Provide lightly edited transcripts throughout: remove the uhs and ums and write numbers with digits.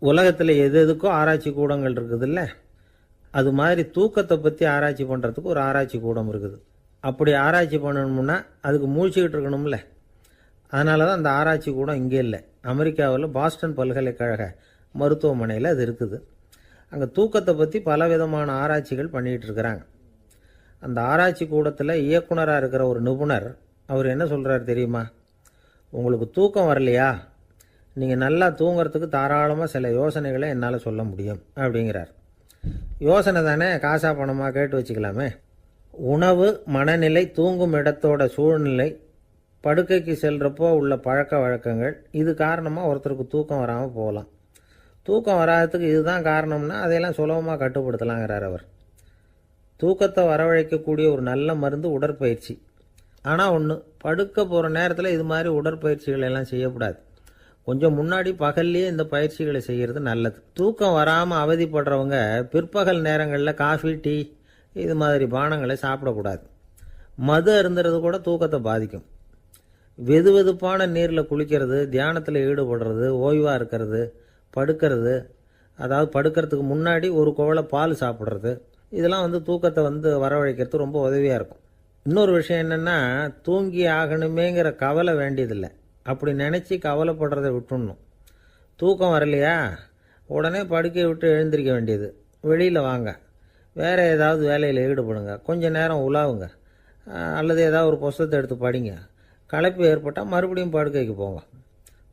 உலகத்தில் எது எதுக்கோ ஆராய்ச்சி கூடங்கள் இருக்குதுல்ல, அது மாதிரி தூக்கத்தை பற்றி ஆராய்ச்சி பண்ணுறதுக்கு ஒரு ஆராய்ச்சி கூடம் இருக்குது. அப்படி ஆராய்ச்சி பண்ணணும்னா அதுக்கு மூழ்கிக்கிட்டு இருக்கணும்ல. அதனால தான் அந்த ஆராய்ச்சி கூடம் இங்கே இல்லை. அமெரிக்காவில் பாஸ்டன் பல்கலைக்கழக மருத்துவமனையில் அது இருக்குது. அங்கே தூக்கத்தை பற்றி பலவிதமான ஆராய்ச்சிகள் பண்ணிகிட்டு இருக்கிறாங்க. அந்த ஆராய்ச்சி கூடத்தில் இயக்குனராக இருக்கிற ஒரு நிபுணர் அவர் என்ன சொல்கிறார் தெரியுமா? உங்களுக்கு தூக்கம் வரலையா, நீங்கள் நல்லா தூங்கிறதுக்கு தாராளமாக சில யோசனைகளை என்னால் சொல்ல முடியும் அப்படிங்கிறார். யோசனை தானே, காசா பணமாக கேட்டு வச்சுக்கலாமே. உணவு, மனநிலை, தூங்கும் இடத்தோட சூழ்நிலை, படுக்கைக்கு செல்கிறப்போ உள்ள பழக்க வழக்கங்கள், இது காரணமாக ஒருத்தருக்கு தூக்கம் வராமல் போகலாம். தூக்கம் வராததுக்கு இதுதான் காரணம்னா அதையெல்லாம் சுலபமாக கட்டுப்படுத்தலாங்கிறார் அவர். தூக்கத்தை வரவழைக்கக்கூடிய ஒரு நல்ல மருந்து உடற்பயிற்சி. ஆனால் ஒன்று, படுக்க போகிற நேரத்தில் இது மாதிரி உடற்பயிற்சிகள் எல்லாம் செய்யக்கூடாது. கொஞ்சம் முன்னாடி பகல்லையே இந்த பயிற்சிகளை செய்கிறது நல்லது. தூக்கம் வராமல் அவதிப்படுறவங்க பிற்பகல் நேரங்களில் காஃபி, டீ இது மாதிரி பானங்களை சாப்பிடக்கூடாது. மது அருந்துறது கூட தூக்கத்தை பாதிக்கும். வெது வெதுப்பான நீரில் குளிக்கிறது, தியானத்தில் ஈடுபடுறது, ஓய்வாக இருக்கிறது, படுக்கிறது, அதாவது படுக்கிறதுக்கு முன்னாடி ஒரு குவளை பால் சாப்பிட்றது, இதெல்லாம் தூக்கத்தை வரவழைக்கிறது ரொம்ப உதவியாக இருக்கும். இன்னொரு விஷயம் என்னென்னா, தூங்கி ஆகணுமேங்கிற கவலை வேண்டியதில்லை. அப்படி நினச்சி கவலைப்படுறதை விட்டுடணும். தூக்கம் வரலையா, உடனே படுக்கையை விட்டு எழுந்திருக்க வேண்டியது. வெளியில் வாங்க, வேறு ஏதாவது வேலையில் ஈடுபடுங்க, கொஞ்சம் நேரம் உலாவுங்க, அல்லது ஏதாவது ஒரு புஸ்தகத்தை எடுத்து படிங்க. களைப்பு ஏற்பட்டால் மறுபடியும் படுக்கைக்கு போங்க.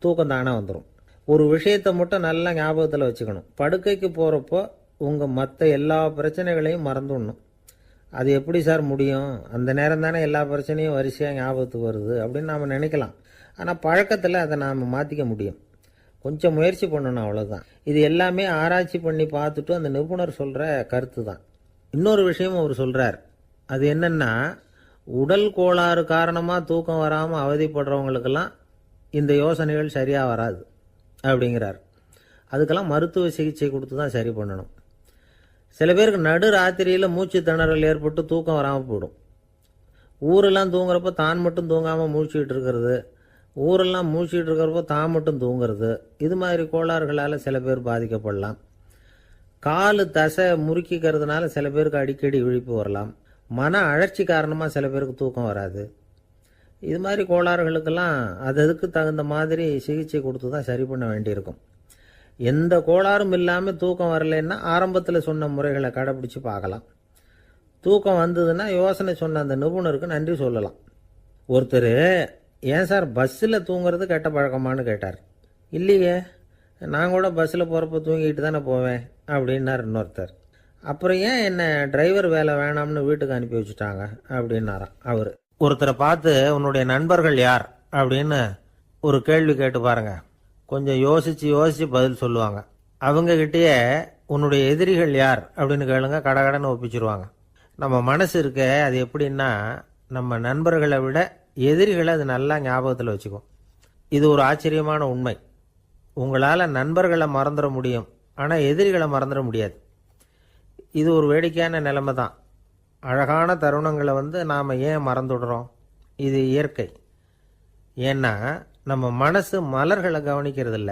தூக்கம் தானே வந்துடும். ஒரு விஷயத்தை மட்டும் நல்லா ஞாபகத்தில் வச்சுக்கணும். படுக்கைக்கு போகிறப்போ உங்கள் மற்ற எல்லா பிரச்சனைகளையும் மறந்துடணும். அது எப்படி சார் முடியும்? அந்த நேரம் தானே எல்லா பிரச்சனையும் வரிசையாக ஞாபகத்துக்கு வருது அப்படின்னு நாம் நினைக்கலாம். ஆனால் பழக்கத்தில் அதை நாம் மாற்றிக்க முடியும். கொஞ்சம் முயற்சி பண்ணணும், அவ்வளோதான். இது எல்லாமே ஆராய்ச்சி பண்ணி பார்த்துட்டு அந்த நிபுணர் சொல்கிற கருத்து தான். இன்னொரு விஷயமும் அவர் சொல்கிறார். அது என்னென்னா, உடல் கோளாறு காரணமாக தூக்கம் வராமல் அவதிப்படுறவங்களுக்கெல்லாம் இந்த யோசனைகள் சரியாக வராது அப்படிங்கிறார். அதுக்கெல்லாம் மருத்துவ சிகிச்சை கொடுத்து தான் சரி பண்ணணும். சில பேருக்கு நடு ராத்திரியில் மூச்சு திணறல் ஏற்பட்டு தூக்கம் வராமல் போயிடும். ஊரெல்லாம் தூங்குறப்ப தான் மட்டும் தூங்காமல் மூழ்கிட்டு இருக்கிறது, ஊரெல்லாம் மூழ்கிட்டு இருக்கிறப்போ தான் மட்டும் தூங்குறது, இது மாதிரி கோளாறுகளால் சில பேர் பாதிக்கப்படலாம். காலு தசை முறுக்கிக்கிறதுனால சில பேருக்கு அடிக்கடி விழிப்பு வரலாம். மன அழற்சி காரணமாக சில பேருக்கு தூக்கம் வராது. இது மாதிரி கோளாறுகளுக்கெல்லாம் அதுக்கு தகுந்த மாதிரி சிகிச்சை கொடுத்து தான் சரி பண்ண வேண்டியிருக்கும். எந்த கோளாறும் இல்லாமல் தூக்கம் வரலைன்னா ஆரம்பத்தில் சொன்ன முறைகளை கடைப்பிடிச்சு பார்க்கலாம். தூக்கம் வந்ததுன்னா யோசனை சொன்ன அந்த நிபுணருக்கு நன்றி சொல்லலாம். ஒருத்தர், ஏன் சார் பஸ்ஸில் தூங்குறது கெட்ட பழக்கமானு கேட்டார். இல்லையே, நான் கூட பஸ்ஸில் போகிறப்ப தூங்கிட்டு தானே போவேன் அப்படின்னார் இன்னொருத்தர். அப்புறம் ஏன் என்ன டிரைவர் வேலை வேணாம்னு வீட்டுக்கு அனுப்பி வச்சுட்டாங்க அப்படின்னாராம் அவர். ஒருத்தரை பார்த்து உன்னுடைய நண்பர்கள் யார் அப்படின்னு ஒரு கேள்வி கேட்டு பாருங்க. கொஞ்சம் யோசிச்சு பதில் சொல்லுவாங்க. அவங்ககிட்டயே உன்னுடைய எதிரிகள் யார் அப்படின்னு கேளுங்க, கடகடன்னு ஒப்பிச்சிருவாங்க. நம்ம மனசு இருக்க, அது எப்படின்னா, நம்ம நண்பர்களை விட எதிரிகளை அது நல்லா ஞாபகத்தில் வச்சுக்கும். இது ஒரு ஆச்சரியமான உண்மை. உங்களால் நண்பர்களை மறந்துட முடியும், ஆனால் எதிரிகளை மறந்துட முடியாது. இது ஒரு வேடிக்கையான நிலைமை தான். அழகான தருணங்களை நாம் ஏன் மறந்துடுறோம்? இது இயற்கை. ஏன்னா நம்ம மனசு மலர்களை கவனிக்கிறதில்ல,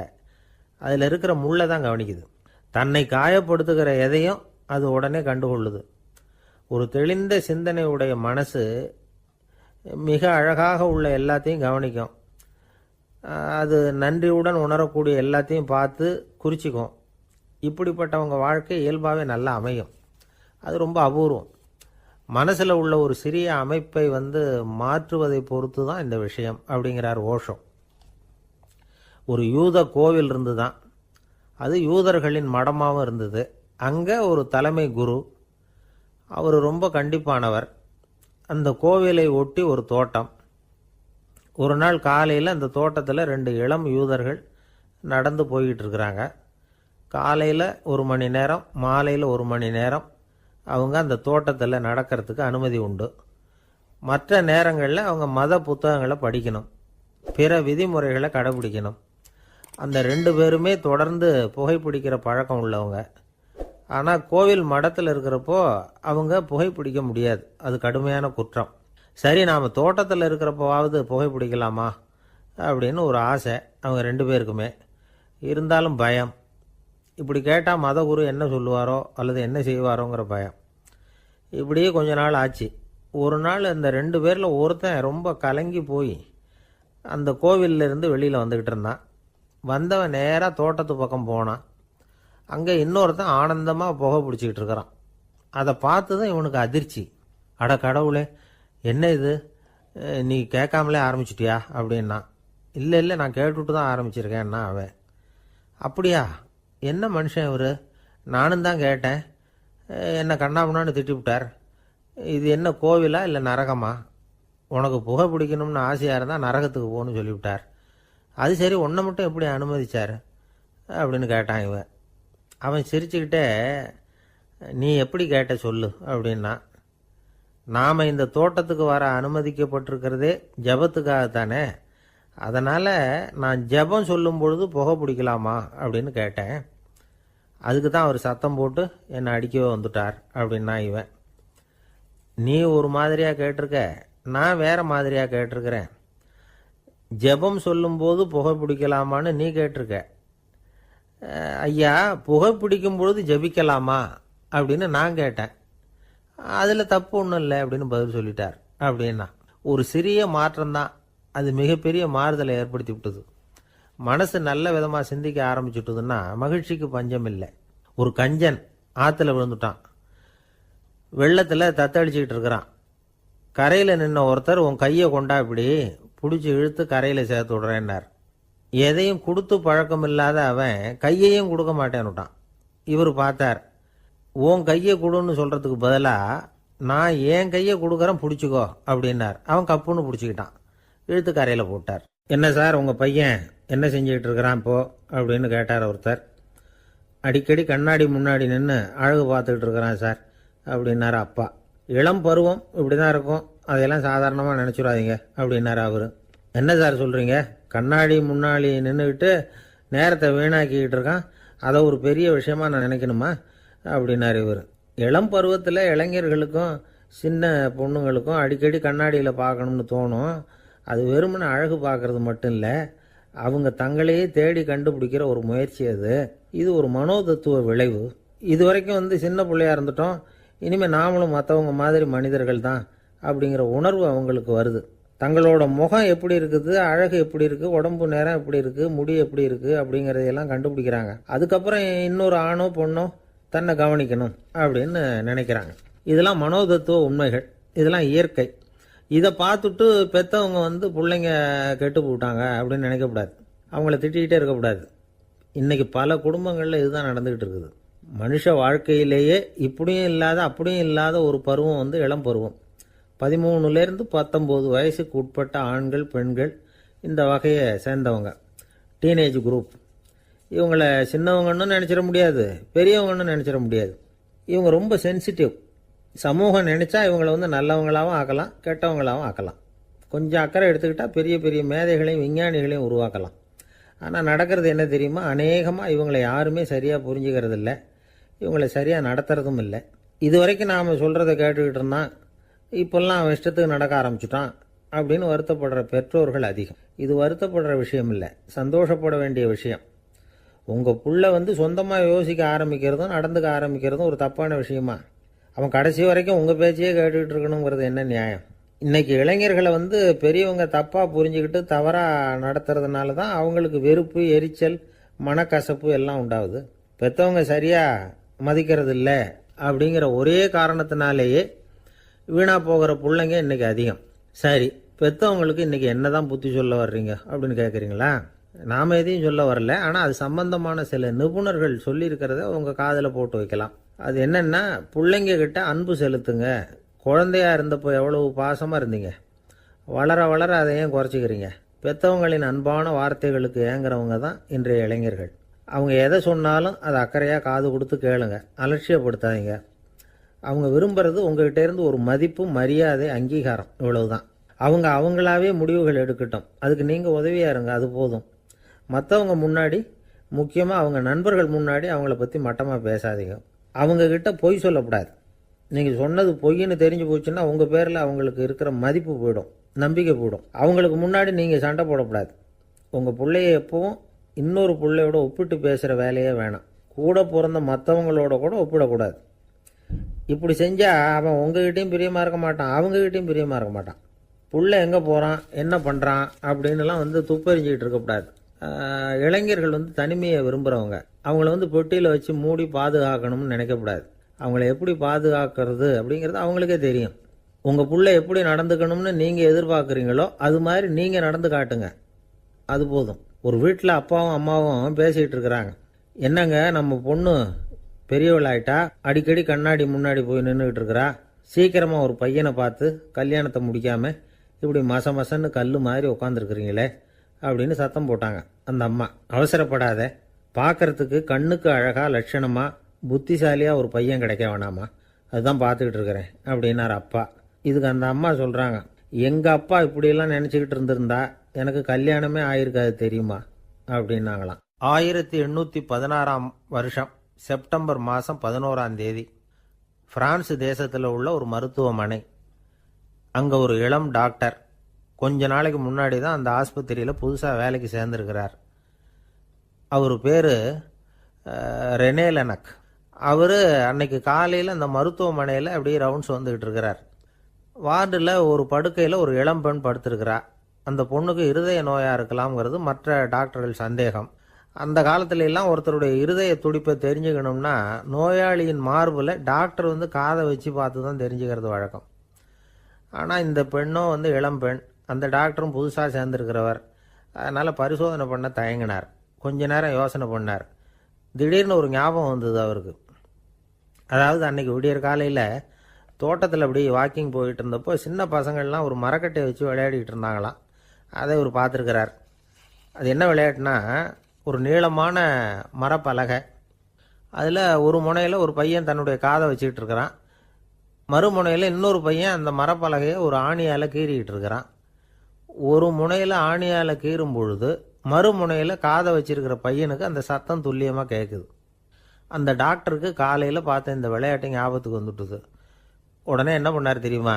அதில் இருக்கிற முள்ளை தான் கவனிக்குது. தன்னை காயப்படுத்துகிற எதையும் அது உடனே கண்டுகொள்ளுது. ஒரு தெளிந்த சிந்தனை உடைய மனசு மிக அழகாக உள்ள எல்லாத்தையும் கவனிக்கும். அது நன்றியுடன் உணரக்கூடிய எல்லாத்தையும் பார்த்து குறிச்சிக்கும். இப்படிப்பட்டவங்க வாழ்க்கை இயல்பாகவே நல்லா அமையும். அது ரொம்ப அபூர்வம். மனசில் உள்ள ஒரு சிறிய அமைப்பை மாற்றுவதை பொறுத்து தான் இந்த விஷயம் அப்படிங்கிறார் ஓஷோ. ஒரு யூத கோவில் இருந்து தான், அது யூதர்களின் மடமாகவும் இருந்தது. அங்கே ஒரு தலைமை குரு, அவர் ரொம்ப கண்டிப்பானவர். அந்த கோவிலை ஒட்டி ஒரு தோட்டம். ஒரு நாள் காலையில் அந்த தோட்டத்தில் 2 இளம் யூதர்கள் நடந்து போய்கிட்டு இருக்கிறாங்க. காலையில் 1 மணி நேரம், மாலையில் 1 மணி நேரம் அவங்க அந்த தோட்டத்தில் நடக்கிறதுக்கு அனுமதி உண்டு. மற்ற நேரங்களில் அவங்க மத புத்தகங்களை படிக்கணும், பிற விதிமுறைகளை கடைபிடிக்கணும். அந்த 2 பேருமே தொடர்ந்து புகைப்பிடிக்கிற பழக்கம் உள்ளவங்க. ஆனால் கோவில் மடத்தில் இருக்கிறப்போ அவங்க புகைப்பிடிக்க முடியாது, அது கடுமையான குற்றம். சரி, நாம் தோட்டத்தில் இருக்கிறப்போவாவது புகைப்பிடிக்கலாமா அப்படின்னு ஒரு ஆசை அவங்க 2 பேருக்குமே. இருந்தாலும் பயம். இப்படி கேட்டால் மதகுரு என்ன சொல்லுவாரோ அல்லது என்ன செய்வாரோங்கிற பயம். இப்படியே கொஞ்ச நாள் ஆச்சு. ஒரு நாள் இந்த 2 பேரில் ஒருத்தன் ரொம்ப கலங்கி போய் அந்த கோவிலிருந்து வெளியில் வந்துக்கிட்டு இருந்தான். வந்தவன் நேராக தோட்டத்து பக்கம் போனான். அங்கே இன்னொருத்தன் ஆனந்தமாக புகை பிடிச்சிக்கிட்டு இருக்கிறான். அதை பார்த்து தான் இவனுக்கு அதிர்ச்சி. அட கடவுளே, என்ன இது, நீ கேட்காமலே ஆரம்பிச்சிட்டியா அப்படின்னா. இல்லை இல்லை, நான் கேட்டுவிட்டு தான் ஆரம்பிச்சிருக்கேன்னா அவன். அப்படியா, என்ன மனுஷன் இவர், நானும் தான் கேட்டேன், என்ன கண்ணாபுண்ணான்னு திட்டிவிட்டார். இது என்ன கோவிலா இல்லை நரகமா? உனக்கு புகை பிடிக்கணும்னு ஆசையாக இருந்தால் நரகத்துக்கு போகணும்னு சொல்லிவிட்டார். அது சரி, உன்னை மட்டும் எப்படி அனுமதிச்சார் அப்படின்னு கேட்டான் இவன். அவன் சிரிச்சுக்கிட்டே, நீ எப்படி கேட்ட சொல்லு அப்படின்னா. நாம் இந்த தோட்டத்துக்கு வர அனுமதிக்கப்பட்டிருக்கிறதே ஜபத்துக்காகத்தானே, அதனால் நான் ஜபம் சொல்லும் பொழுது புகை பிடிக்கலாமா அப்படின்னு கேட்டேன். அதுக்கு தான் அவர் சத்தம் போட்டு என்னை அடிக்கவே வந்துட்டார் அப்படின்னா இவன். நீ ஒரு மாதிரியாக கேட்டிருக்க, நான் வேறு மாதிரியாக கேட்டிருக்கிறேன். ஜபம் சொல்லும்போது புகை பிடிக்கலாமான்னு நீ கேட்டிருக்க. ஐயா, புகை பிடிக்கும் பொழுது ஜபிக்கலாமா அப்படின்னு நான் கேட்டேன். அதில் தப்பு ஒன்றும் இல்லை அப்படின்னு பதில் சொல்லிட்டார் அப்படின்னா. ஒரு சிறிய மாற்றம்தான் அது மிகப்பெரிய மாறுதலை ஏற்படுத்தி விட்டது. மனசு நல்ல விதமாக சிந்திக்க ஆரம்பிச்சுட்டுதுன்னா மகிழ்ச்சிக்கு பஞ்சம் இல்லை. ஒரு கஞ்சன் ஆற்றுல விழுந்துட்டான். வெள்ளத்தில் தத்தளிச்சுக்கிட்டு இருக்கிறான். கரையில் நின்ன ஒருத்தர், உன் கையை கொண்டா இப்படி பிடிச்சி இழுத்து கரையில் சேர்த்து விடுறேன்னார். எதையும் கொடுத்து பழக்கம் இல்லாத அவன் கையையும் கொடுக்க மாட்டேன்னுட்டான். இவர் பார்த்தார். உன் கையை கொடுன்னு சொல்கிறதுக்கு பதிலாக நான் என் கையை கொடுக்குறேன் பிடிச்சிக்கோ அப்படின்னார். அவன் கப்புன்னு பிடிச்சிக்கிட்டான். இழுத்து கரையில் போட்டார். என்ன சார், உங்கள் பையன் என்ன செஞ்சுக்கிட்டு இருக்கிறான் இப்போ அப்படின்னு கேட்டார் ஒருத்தர். அடிக்கடி கண்ணாடி முன்னாடி நின்று அழகு பார்த்துக்கிட்டு இருக்கிறான் சார் அப்படின்னாரு அப்பா. இளம் பருவம் இப்படி தான் இருக்கும், அதையெல்லாம் சாதாரணமாக நினச்சிடாதீங்க அப்படின்னாரு அவர். என்ன சார் சொல்கிறீங்க, கண்ணாடி முன்னாடி நின்றுக்கிட்டு நேரத்தை வீணாக்கிக்கிட்டு இருக்கான், அதை ஒரு பெரிய விஷயமா நான் நினைக்கணுமா அப்படின்னாரு இவர். இளம் பருவத்தில் இளைஞர்களுக்கும் சின்ன பொண்ணுங்களுக்கும் அடிக்கடி கண்ணாடியில் பார்க்கணும்னு தோணும். அது வெறுமனே அழகு பார்க்கறது மட்டும் இல்லை, அவங்க தங்களையே தேடி கண்டுபிடிக்கிற ஒரு முயற்சி அது. இது ஒரு மனோதத்துவ விளைவு. இது வரைக்கும் சின்ன பிள்ளையா இருந்துட்டோம், இனிமேல் நாமளும் மற்றவங்க மாதிரி மனிதர்கள் தான் அப்படிங்கிற உணர்வு அவங்களுக்கு வருது. தங்களோட முகம் எப்படி இருக்குது, அழகு எப்படி இருக்குது, உடம்பு நேரம் எப்படி இருக்குது, முடி எப்படி இருக்குது அப்படிங்கிறதையெல்லாம் கண்டுபிடிக்கிறாங்க. அதுக்கப்புறம் இன்னொரு ஆணோ பொண்ணோ தன்னை கவனிக்கணும் அப்படின்னு நினைக்கிறாங்க. இதெல்லாம் மனோதத்துவ உண்மைகள், இதெல்லாம் இயற்கை. இதை பார்த்துட்டு பெற்றவங்க பிள்ளைங்க கெட்டு போட்டாங்க அப்படின்னு நினைக்கக்கூடாது, அவங்கள திட்டிக்கிட்டே இருக்கக்கூடாது. இன்றைக்கி பல குடும்பங்களில் இதுதான் நடந்துக்கிட்டு இருக்குது. மனுஷ வாழ்க்கையிலேயே இப்படியும் இல்லாத அப்படியும் இல்லாத ஒரு பருவம் இளம் பருவம். 13லேருந்து 19 வயசுக்கு உட்பட்ட ஆண்கள் பெண்கள் இந்த வகையை சேர்ந்தவங்க, டீனேஜ் குரூப். இவங்களை சின்னவங்கன்னு நினச்சிட முடியாது, பெரியவங்கன்னு நினச்சிட முடியாது. இவங்க ரொம்ப சென்சிட்டிவ். சமூகம் நினச்சா இவங்களை நல்லவங்களாகவும் ஆக்கலாம், கெட்டவங்களாகவும் ஆக்கலாம். கொஞ்சம் அக்கறை எடுத்துக்கிட்டால் பெரிய பெரிய மேதைகளையும் விஞ்ஞானிகளையும் உருவாக்கலாம். ஆனால் நடக்கிறது என்ன தெரியுமா, அநேகமாக இவங்களை யாருமே சரியாக புரிஞ்சுக்கிறது இல்லை, இவங்களை சரியாக நடத்துறதும் இல்லை. இது வரைக்கும் நாம் சொல்கிறத கேட்டுக்கிட்டு இருந்தான், இப்போல்லாம் அவன் இஷ்டத்துக்கு நடக்க ஆரம்பிச்சுட்டான் அப்படின்னு வருத்தப்படுற பெற்றோர்கள் அதிகம். இது வருத்தப்படுற விஷயம் இல்லை, சந்தோஷப்பட வேண்டிய விஷயம். உங்கள் புள்ள சொந்தமாக யோசிக்க ஆரம்பிக்கிறதும் நடந்துக்க ஆரம்பிக்கிறதும் ஒரு தப்பான விஷயமா? அவன் கடைசி வரைக்கும் உங்கள் பேச்சையே கேட்டுக்கிட்டு இருக்கணுங்கிறது என்ன நியாயம்? இன்றைக்கி இளைஞர்களை பெரியவங்க தப்பாக புரிஞ்சுக்கிட்டு தவறாக நடத்துறதுனால தான் அவங்களுக்கு வெறுப்பு, எரிச்சல், மனக்கசப்பு எல்லாம் உண்டாகுது. பெற்றவங்க சரியாக மதிக்கிறது இல்லை அப்படிங்கிற ஒரே காரணத்தினாலேயே வீணாக போகிற பிள்ளைங்க இன்றைக்கி அதிகம். சரி, பெற்றவங்களுக்கு இன்றைக்கி என்ன தான் புத்தி சொல்ல வர்றீங்க அப்படின்னு கேட்குறீங்களா? நாம் எதையும் சொல்ல வரல, ஆனால் அது சம்பந்தமான சில நிபுணர்கள் சொல்லியிருக்கிறத உங்கள் காதில் போட்டு வைக்கலாம். அது என்னென்னா, பிள்ளைங்க கிட்ட அன்பு செலுத்துங்க. குழந்தையா இருந்தப்போ எவ்வளவு பாசமாக இருந்தீங்க, வளர வளர அதை ஏன் குறைச்சிக்கிறீங்க? பெற்றவங்களின் அன்பான வார்த்தைகளுக்கு ஏங்குறவங்க தான் இன்றைய இளைஞர்கள். அவங்க எதை சொன்னாலும் அதை அக்கறையாக காது கொடுத்து கேளுங்க, அலட்சியப்படுத்தாதீங்க. அவங்க விரும்புகிறது உங்கள்கிட்ட இருந்து ஒரு மதிப்பு, மரியாதை, அங்கீகாரம், இவ்வளவுதான். அவங்க அவங்களாவே முடிவுகள் எடுக்கட்டும், அதுக்கு நீங்கள் உதவியாக இருங்க, அது போதும். மற்றவங்க முன்னாடி, முக்கியமாக அவங்க நண்பர்கள் முன்னாடி அவங்கள பற்றி மட்டமாக பேசாதீங்க. அவங்கக்கிட்ட பொய் சொல்லக்கூடாது. நீங்கள் சொன்னது பொய்ன்னு தெரிஞ்சு போச்சுன்னா உங்கள் பேரில் அவங்களுக்கு இருக்கிற மதிப்பு போயிடும், நம்பிக்கை போயிடும். அவங்களுக்கு முன்னாடி நீங்கள் சண்டை போடக்கூடாது. உங்கள் பிள்ளைய எப்பவும் இன்னொரு பிள்ளையோட ஒப்பிட்டு பேசுகிற வேலையே வேணாம். கூட பிறந்த மற்றவங்களோட கூட ஒப்பிடக்கூடாது. இப்படி செஞ்சால் அவன் உங்ககிட்டையும் பிரியமாக இருக்க மாட்டான், அவங்ககிட்டையும் பிரியமாக இருக்க மாட்டான். புள்ள எங்கே போகிறான், என்ன பண்ணுறான் அப்படின்னுலாம் துப்பறிஞ்சிக்கிட்டு இருக்கக்கூடாது. இளைஞர்கள் தனிமையை விரும்புகிறவங்க. அவங்கள பெட்டியில் வச்சு மூடி பாதுகாக்கணும்னு நினைக்கக்கூடாது. அவங்கள எப்படி பாதுகாக்கிறது அப்படிங்கிறது அவங்களுக்கே தெரியும். உங்கள் புள்ள எப்படி நடந்துக்கணும்னு நீங்கள் எதிர்பார்க்குறீங்களோ அது மாதிரி நீங்கள் நடந்து காட்டுங்க, அது போதும். ஒரு வீட்டில் அப்பாவும் அம்மாவும் பேசிகிட்டு இருக்கிறாங்க. என்னங்க நம்ம பொண்ணு பெரியவளாயிட்டா, அடிக்கடி கண்ணாடி முன்னாடி போய் நின்றுக்கிட்டு இருக்கிறா, சீக்கிரமாக ஒரு பையனை பார்த்து கல்யாணத்தை முடிக்காமல் இப்படி மசன்னு கல் மாதிரி உட்காந்துருக்குறீங்களே அப்படின்னு சத்தம் போட்டாங்க. அந்த அம்மா, அவசரப்படாத, பார்க்கறதுக்கு கண்ணுக்கு அழகாக லட்சணமாக புத்திசாலியாக ஒரு பையன் கிடைக்க வேணாமா, அதுதான் பார்த்துக்கிட்டு இருக்கிறேன் அப்படின்னார் அப்பா. இதுக்கு அந்த அம்மா சொல்கிறாங்க, எங்கள் அப்பா இப்படியெல்லாம் நினச்சிக்கிட்டு இருந்திருந்தா எனக்கு கல்யாணமே ஆயிருக்காது தெரியுமா அப்படின்னாங்களாம். 1816 வருஷம் செப்டம்பர் மாதம் 11 பிரான்ஸ் தேசத்தில் உள்ள ஒரு மருத்துவமனை. அங்கே ஒரு இளம் டாக்டர் கொஞ்ச நாளைக்கு முன்னாடி தான் அந்த ஆஸ்பத்திரியில் புதுசாக வேலைக்கு சேர்ந்துருக்கிறார். அவர் பேர் ரெனே லெனக். அவர் அன்னைக்கு காலையில் அந்த மருத்துவமனையில் அப்படியே ரவுண்ட்ஸ் வந்துக்கிட்டு இருக்கிறார். வார்டில் ஒரு படுக்கையில் ஒரு இளம் பெண் படுத்திருக்கிறா. அந்த பொண்ணுக்கு இருதய நோயாக இருக்கலாம்ங்கிறது மற்ற டாக்டர்கள் சந்தேகம். அந்த காலத்துல எல்லாம் ஒருத்தருடைய இருதய துடிப்பை தெரிஞ்சுக்கணும்னா நோயாளியின் மார்பில் டாக்டர் காதை வச்சு பார்த்து தான் தெரிஞ்சுக்கிறது வழக்கம். ஆனால் இந்த பெண்ணும் இளம் பெண், அந்த டாக்டரும் புதுசாக சேர்ந்துருக்கிறவர். அதனால் பரிசோதனை பண்ண தயங்கினார். கொஞ்ச நேரம் யோசனை பண்ணார். திடீர்னு ஒரு ஞாபகம் வந்தது அவருக்கு. அதாவது அன்னைக்கு விடியற் காலையில் தோட்டத்தில் அப்படி வாக்கிங் போயிட்டு இருந்தப்போ சின்ன பசங்கள்லாம் ஒரு மரக்கட்டையை வச்சு விளையாடிக்கிட்டு இருந்தாங்களாம். அதை இவர் பார்த்துருக்கிறார். அது என்ன விளையாட்டுனா, ஒரு நீளமான மரப்பலகை, அதில் ஒரு முனையில் ஒரு பையன் தன்னுடைய காதை வச்சுக்கிட்டு இருக்கிறான், மறுமுனையில் இன்னொரு பையன் அந்த மரப்பலகையை ஒரு ஆணியால் கீறிக்கிட்டு இருக்கிறான். ஒரு முனையில் ஆணியால் கீறும் பொழுது மறுமுனையில் காதை வச்சிருக்கிற பையனுக்கு அந்த சத்தம் துல்லியமாக கேட்குது. அந்த டாக்டருக்கு காலையில் பார்த்த இந்த விளையாட்டு ஞாபகத்துக்கு வந்துட்டுது. உடனே என்ன பண்ணார் தெரியுமா?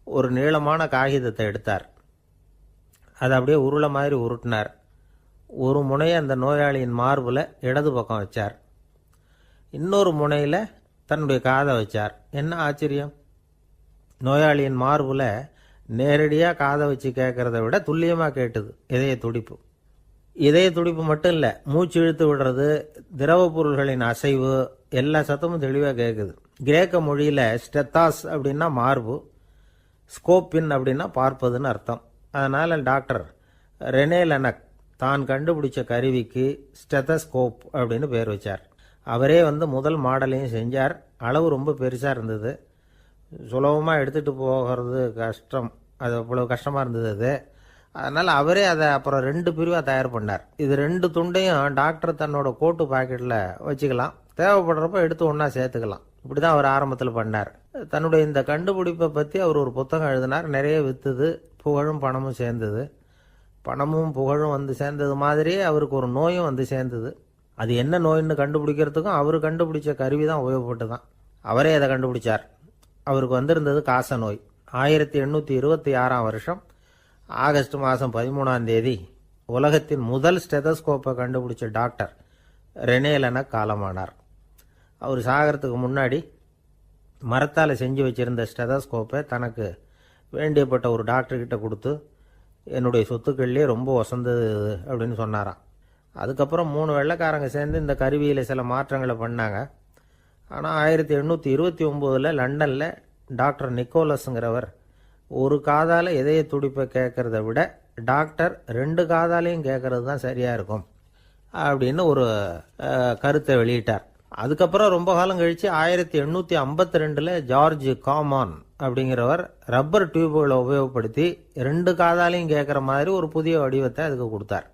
ஒரு நீளமான காகிதத்தை எடுத்தார். அதை அப்படியே உருளை மாதிரி உருட்டினார். ஒரு முனையை அந்த நோயாளியின் மார்பில் இடது பக்கம் வச்சார், இன்னொரு முனையில் தன்னுடைய காதை வச்சார். என்ன ஆச்சரியம்! நோயாளியின் மார்பில் நேரடியாக காதை வச்சு கேட்குறத விட துல்லியமாக கேட்டுது இதய துடிப்பு. இதய துடிப்பு மட்டும் இல்லை, மூச்சு இழுத்து விடுறது, திரவ பொருள்களின் அசைவு, எல்லா சத்தமும் தெளிவாக கேட்குது. கிரேக்க மொழியில் ஸ்டெத்தாஸ் அப்படின்னா மார்பு, ஸ்கோப்பின் அப்படின்னா பார்ப்பதுன்னு அர்த்தம். அதனால் டாக்டர் ரெனே லெனக் தான் கண்டுபிடிச்ச கருவிக்கு ஸ்டெத்தஸ்கோப் அப்படின்னு பேர் வச்சார். அவரே முதல் மாடலையும் செஞ்சார். அளவு ரொம்ப பெருசாக இருந்தது, சுலபமாக எடுத்துகிட்டு போகிறது கஷ்டம், அது அவ்வளோ கஷ்டமாக இருந்தது அது. அதனால் அவரே அதை அப்புறம் 2 பிரிவாக தயார் பண்ணார். இது 2 துண்டையும் டாக்டர் தன்னோட கோட்டு பாக்கெட்டில் வச்சுக்கலாம், தேவைப்படுறப்ப எடுத்து ஒன்றா சேர்த்துக்கலாம். இப்படி தான் அவர் ஆரம்பத்தில் பண்ணார். தன்னுடைய இந்த கண்டுபிடிப்பை பற்றி அவர் ஒரு புத்தகம் எழுதினார். நிறைய விற்றுது, புகழும் பணமும் சேர்ந்தது. பணமும் புகழும் சேர்ந்தது மாதிரியே அவருக்கு ஒரு நோயும் சேர்ந்தது. அது என்ன நோயின்னு கண்டுபிடிக்கிறதுக்கும் அவர் கண்டுபிடிச்ச கருவி தான் உபயோகப்பட்டு தான். அவரே அதை கண்டுபிடிச்சார். அவருக்கு வந்திருந்தது காச நோய். 1826 வருஷம் ஆகஸ்ட் மாதம் 13 உலகத்தின் முதல் ஸ்டெதஸ்கோப்பை கண்டுபிடிச்ச டாக்டர் ரெனே லெனக் காலமானார். அவர் சாகிறதுக்கு முன்னாடி மரத்தால் செஞ்சு வச்சிருந்த ஸ்டெதஸ்கோப்பை தனக்கு வேண்டியப்பட்ட ஒரு டாக்டர்கிட்ட கொடுத்து, என்னுடைய சொத்துக்கள்லேயே ரொம்ப வசந்தது அப்படின்னு சொன்னாராம். அதுக்கப்புறம் 3 வெள்ளைக்காரங்க சேர்ந்து இந்த கருவியில் சில மாற்றங்களை பண்ணாங்க. ஆனால் 1829 லண்டனில் டாக்டர் நிக்கோலஸுங்கிறவர் ஒரு காதால் இதய துடிப்பை கேட்கறத விட டாக்டர் 2 காதாலையும் கேட்கறது தான் சரியாக இருக்கும் அப்படின்னு ஒரு கருத்தை வெளியிட்டார். அதுக்கப்புறம் ரொம்ப காலம் கழித்து 1852 ஜார்ஜ் காமான் அப்படிங்கிறவர் ரப்பர் டியூப்களை உபயோகப்படுத்தி 2 காதாலையும் கேட்குற மாதிரி ஒரு புதிய வடிவத்தை அதுக்கு கொடுத்தார்.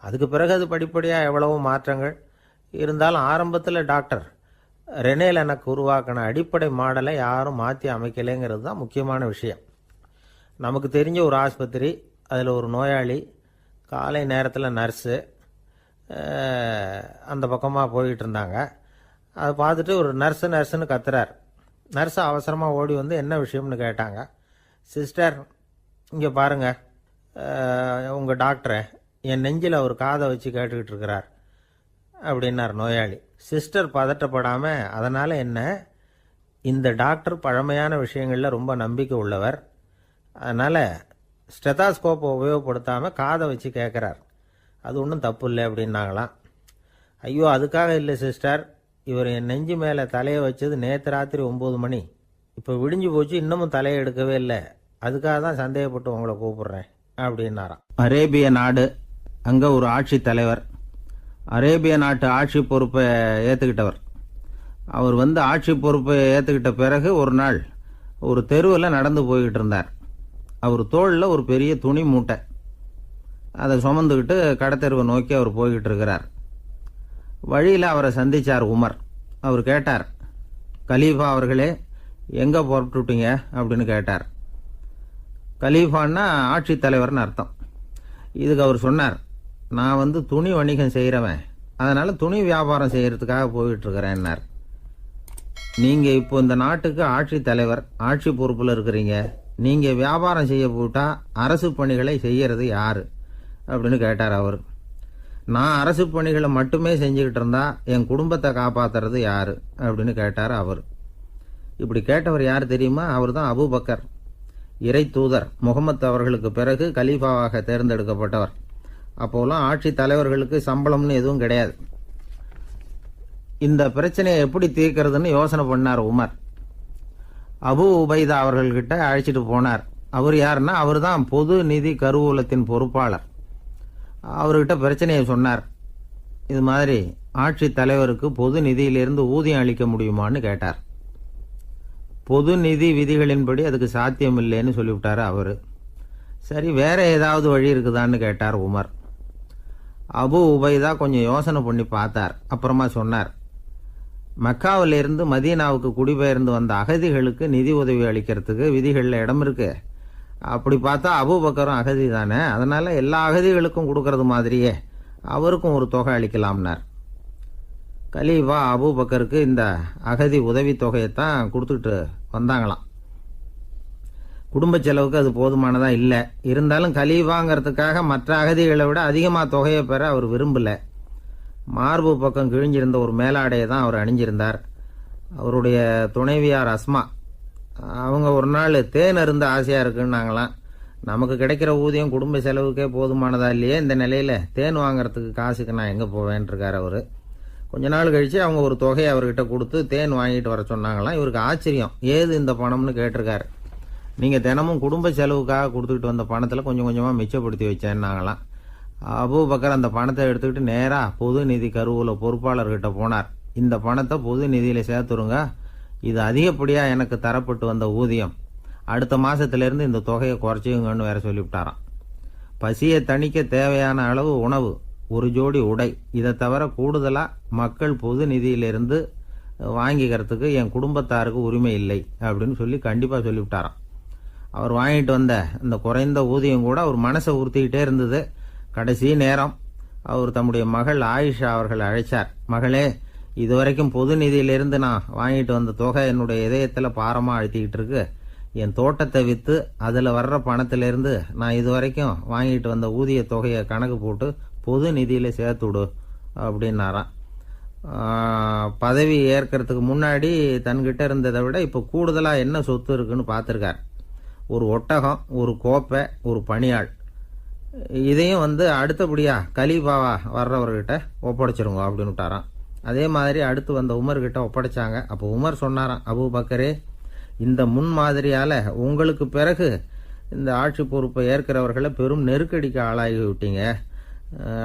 அதுக்கு பிறகு அது படிப்படியாக எவ்வளவோ மாற்றங்கள் இருந்தாலும் ஆரம்பத்தில் டாக்டர் ரெனே லெனக் உருவாக்கின அடிப்படை மாடலை யாரும் மாற்றி அமைக்கலைங்கிறது தான் முக்கியமான விஷயம். நமக்கு தெரிஞ்ச ஒரு ஆஸ்பத்திரி, அதில் ஒரு நோயாளி, காலை நேரத்தில் நர்ஸு அந்த பக்கமாக போயிட்டு இருந்தாங்க. அதை பார்த்துட்டு ஒரு நர்ஸுன்னு கத்துறார். நர்ஸு அவசரமாக ஓடி என்ன விஷயம்னு கேட்டாங்க. சிஸ்டர், இங்கே பாருங்கள், உங்கள் டாக்டரை என் நெஞ்சில் ஒரு காதை வச்சு கேட்டுக்கிட்டு இருக்கிறார் அப்படின்னார் நோயாளி. சிஸ்டர் பதட்டப்படாமல், அதனால் என்ன, இந்த டாக்டர் பழமையான விஷயங்களில் ரொம்ப நம்பிக்கை உள்ளவர், அதனால் ஸ்டெதாஸ்கோப்பை உபயோகப்படுத்தாமல் காதை வச்சு கேட்குறார், அது ஒன்றும் தப்பு இல்லை அப்படின்னாங்களாம். ஐயோ, அதுக்காக இல்லை சிஸ்டர், இவர் என் நெஞ்சு மேலே தலையை வச்சது நேற்று ராத்திரி 9 மணி, இப்போ விடிஞ்சு போச்சு, இன்னமும் தலையை எடுக்கவே இல்லை, அதுக்காக தான் சந்தேகப்பட்டு உங்களை கூப்பிடுறேன் அப்படின்னாராம். அரேபிய நாடு, அங்கே ஒரு ஆட்சி தலைவர், அரேபிய நாட்டு ஆட்சி பொறுப்பை ஏற்றுக்கிட்டவர். அவர் ஆட்சி பொறுப்பை ஏற்றுக்கிட்ட பிறகு ஒரு நாள் ஒரு தெருவில் நடந்து போய்கிட்டு இருந்தார். அவர் தோளில் ஒரு பெரிய துணி மூட்டை, அதை சுமந்துக்கிட்டு கடத்தெருவை நோக்கி அவர் போய்கிட்டு இருக்கிறார். வழியில் அவரை சந்தித்தார் உமர். அவர் கேட்டார், கலீஃபா அவர்களே, எங்கே புறப்பட்டுட்டீங்க அப்படின்னு கேட்டார். கலீஃபான்னா ஆட்சித்தலைவர்னு அர்த்தம். இதுக்கு அவர் சொன்னார், நான் துணி வணிகம் செய்கிறவன், அதனால் துணி வியாபாரம் செய்கிறதுக்காக போயிட்டுருக்கிறேன்னார். நீங்கள் இப்போ இந்த நாட்டுக்கு ஆட்சித்தலைவர், ஆட்சி பொறுப்பில் இருக்கிறீங்க, நீங்கள் வியாபாரம் செய்ய போட்டால் அரசு பணிகளை செய்கிறது யார் அப்படின்னு கேட்டார் அவர். நான் அரசு பணிகளை மட்டுமே செஞ்சுக்கிட்டு இருந்தா என் குடும்பத்தை காப்பாற்றுறது யார் அப்படின்னு கேட்டார் அவர். இப்படி கேட்டவர் யார் தெரியுமா? அவர் தான் அபூபக்கர், இறை தூதர் முகமது அவர்களுக்கு பிறகு கலீஃபாவாக தேர்ந்தெடுக்கப்பட்டவர். அப்போலாம் ஆட்சி தலைவர்களுக்கு சம்பளம்னு எதுவும் கிடையாது. இந்த பிரச்சனையை எப்படி தீர்க்கிறதுன்னு யோசனை பண்ணார் உமர். அபு உபைதா அவர்கள்கிட்ட அழைச்சிட்டு போனார். அவர் யாருன்னா, அவர் தான் பொது நிதி கருவூலத்தின் பொறுப்பாளர். அவர்கிட்ட பிரச்சனையை சொன்னார். இது மாதிரி ஆட்சி தலைவருக்கு பொது நிதியிலிருந்து ஊதியம் அளிக்க முடியுமான்னு கேட்டார். பொது நிதி விதிகளின்படி அதுக்கு சாத்தியம் இல்லைன்னு சொல்லிவிட்டாரு அவர். சரி, வேற ஏதாவது வழி இருக்குதான்னு கேட்டார் உமர். அபு உபைதா கொஞ்சம் யோசனை பண்ணி பார்த்தார். அப்புறமா சொன்னார், மக்காவிலிருந்து மதீனாவுக்கு குடிபெயர்ந்து வந்த அகதிகளுக்கு நிதி உதவி அளிக்கிறதுக்கு விதிகளில் இடம் இருக்கு. அப்படி பார்த்தா அபூபக்கரும் அகதி தானே, அதனால எல்லா அகதிகளுக்கும் கொடுக்கறது மாதிரியே அவருக்கும் ஒரு தொகை அளிக்கலாம்னார். கலீஃபா அபூபக்கருக்கு இந்த அகதி உதவி தொகையைத்தான் கொடுத்துட்டு வந்தாங்களாம். குடும்ப செலவுக்கு அது போதுமானதா இல்லை. இருந்தாலும் கலீஃபாங்கிறதுக்காக மற்ற அகதிகளை விட அதிகமாக தொகையை பெற அவர் விரும்பல. மார்பு பக்கம் கிழிஞ்சிருந்த ஒரு மேலாடையை தான் அவர் அணிஞ்சிருந்தார். அவருடைய துணைவியார் அஸ்மா, அவங்க ஒரு நாள் தேன் அருந்த ஆசையாக இருக்குன்னாங்களாம். நமக்கு கிடைக்கிற ஊதியம் குடும்ப செலவுக்கே போதுமானதா இல்லையே, இந்த நிலையில் தேன் வாங்கிறதுக்கு காசுக்கு நான் எங்கே போவேன்ருக்கார் அவர். கொஞ்ச நாள் கழித்து அவங்க ஒரு தொகையை அவர்கிட்ட கொடுத்து தேன் வாங்கிட்டு வர சொன்னாங்களாம். இவருக்கு ஆச்சரியம், ஏது இந்த பணம்னு கேட்டிருக்காரு. நீங்கள் தினமும் குடும்ப செலவுக்காக கொடுத்துக்கிட்டு வந்த பணத்தில் கொஞ்சம் கொஞ்சமாக மிச்சப்படுத்தி வச்சேன்னாங்களாம். அபூபக்கர் அந்த பணத்தை எடுத்துக்கிட்டு நேராக பொது நிதி கருவூல பொறுப்பாளர்கிட்ட போனார். இந்த பணத்தை பொது நிதியில் சேர்த்துருங்க, இது அதிகப்படியாக எனக்கு தரப்பட்டு வந்த ஊதியம், அடுத்த மாதத்திலேருந்து இந்த தொகையை குறைச்சிங்கன்னு வேற சொல்லிவிட்டாராம். பசியை தணிக்க தேவையான அளவு உணவு, ஒரு ஜோடி உடை, இதை தவிர கூடுதலாக மக்கள் பொது நிதியிலிருந்து வாங்கிக்கிறதுக்கு என் குடும்பத்தாருக்கு உரிமை இல்லை அப்படின்னு சொல்லி கண்டிப்பாக சொல்லிவிட்டாராம். அவர் வாங்கிட்டு வந்த இந்த குறைந்த ஊதியம் கூட அவர் மனசை உறுத்திக்கிட்டே இருந்தது. கடைசி நேரம் அவர் தம்முடைய மகள் ஆயிஷா அவர்கள் அழைச்சார். மகளே, இதுவரைக்கும் பொது நிதியிலிருந்து நான் வாங்கிட்டு வந்த தொகை என்னுடைய இதயத்தில் பாரமாக அழுத்திக்கிட்டு இருக்கு. என் தோட்டத்தை விற்று அதில் வர்ற பணத்திலிருந்து நான் இதுவரைக்கும் வாங்கிட்டு வந்த ஊதிய தொகையை கணக்கு போட்டு பொது நிதியில் சேர்த்துடு அப்படின்னாராம். பதவி ஏற்கிறதுக்கு முன்னாடி தன்கிட்ட இருந்ததை விட இப்போ கூடுதலாக என்ன சொத்து இருக்குன்னு பார்த்துருக்கார். ஒரு ஒட்டகம், ஒரு கோப்பை, ஒரு பணியாள். இதையும் அடுத்தபடியாக கலீஃபாவா வர்றவர்கிட்ட ஒப்படைச்சிருங்க அப்படின்னு விட்டாராம். அதே மாதிரி அடுத்து வந்த உமர்கிட்ட ஒப்படைச்சாங்க. அப்போ உமர் சொன்னாராம், அபூபக்கரே, இந்த முன்மாதிரியால் உங்களுக்கு பிறகு இந்த ஆட்சி பொறுப்பை ஏற்கிறவர்களை பெரும் நெருக்கடிக்கு ஆளாகி விட்டீங்க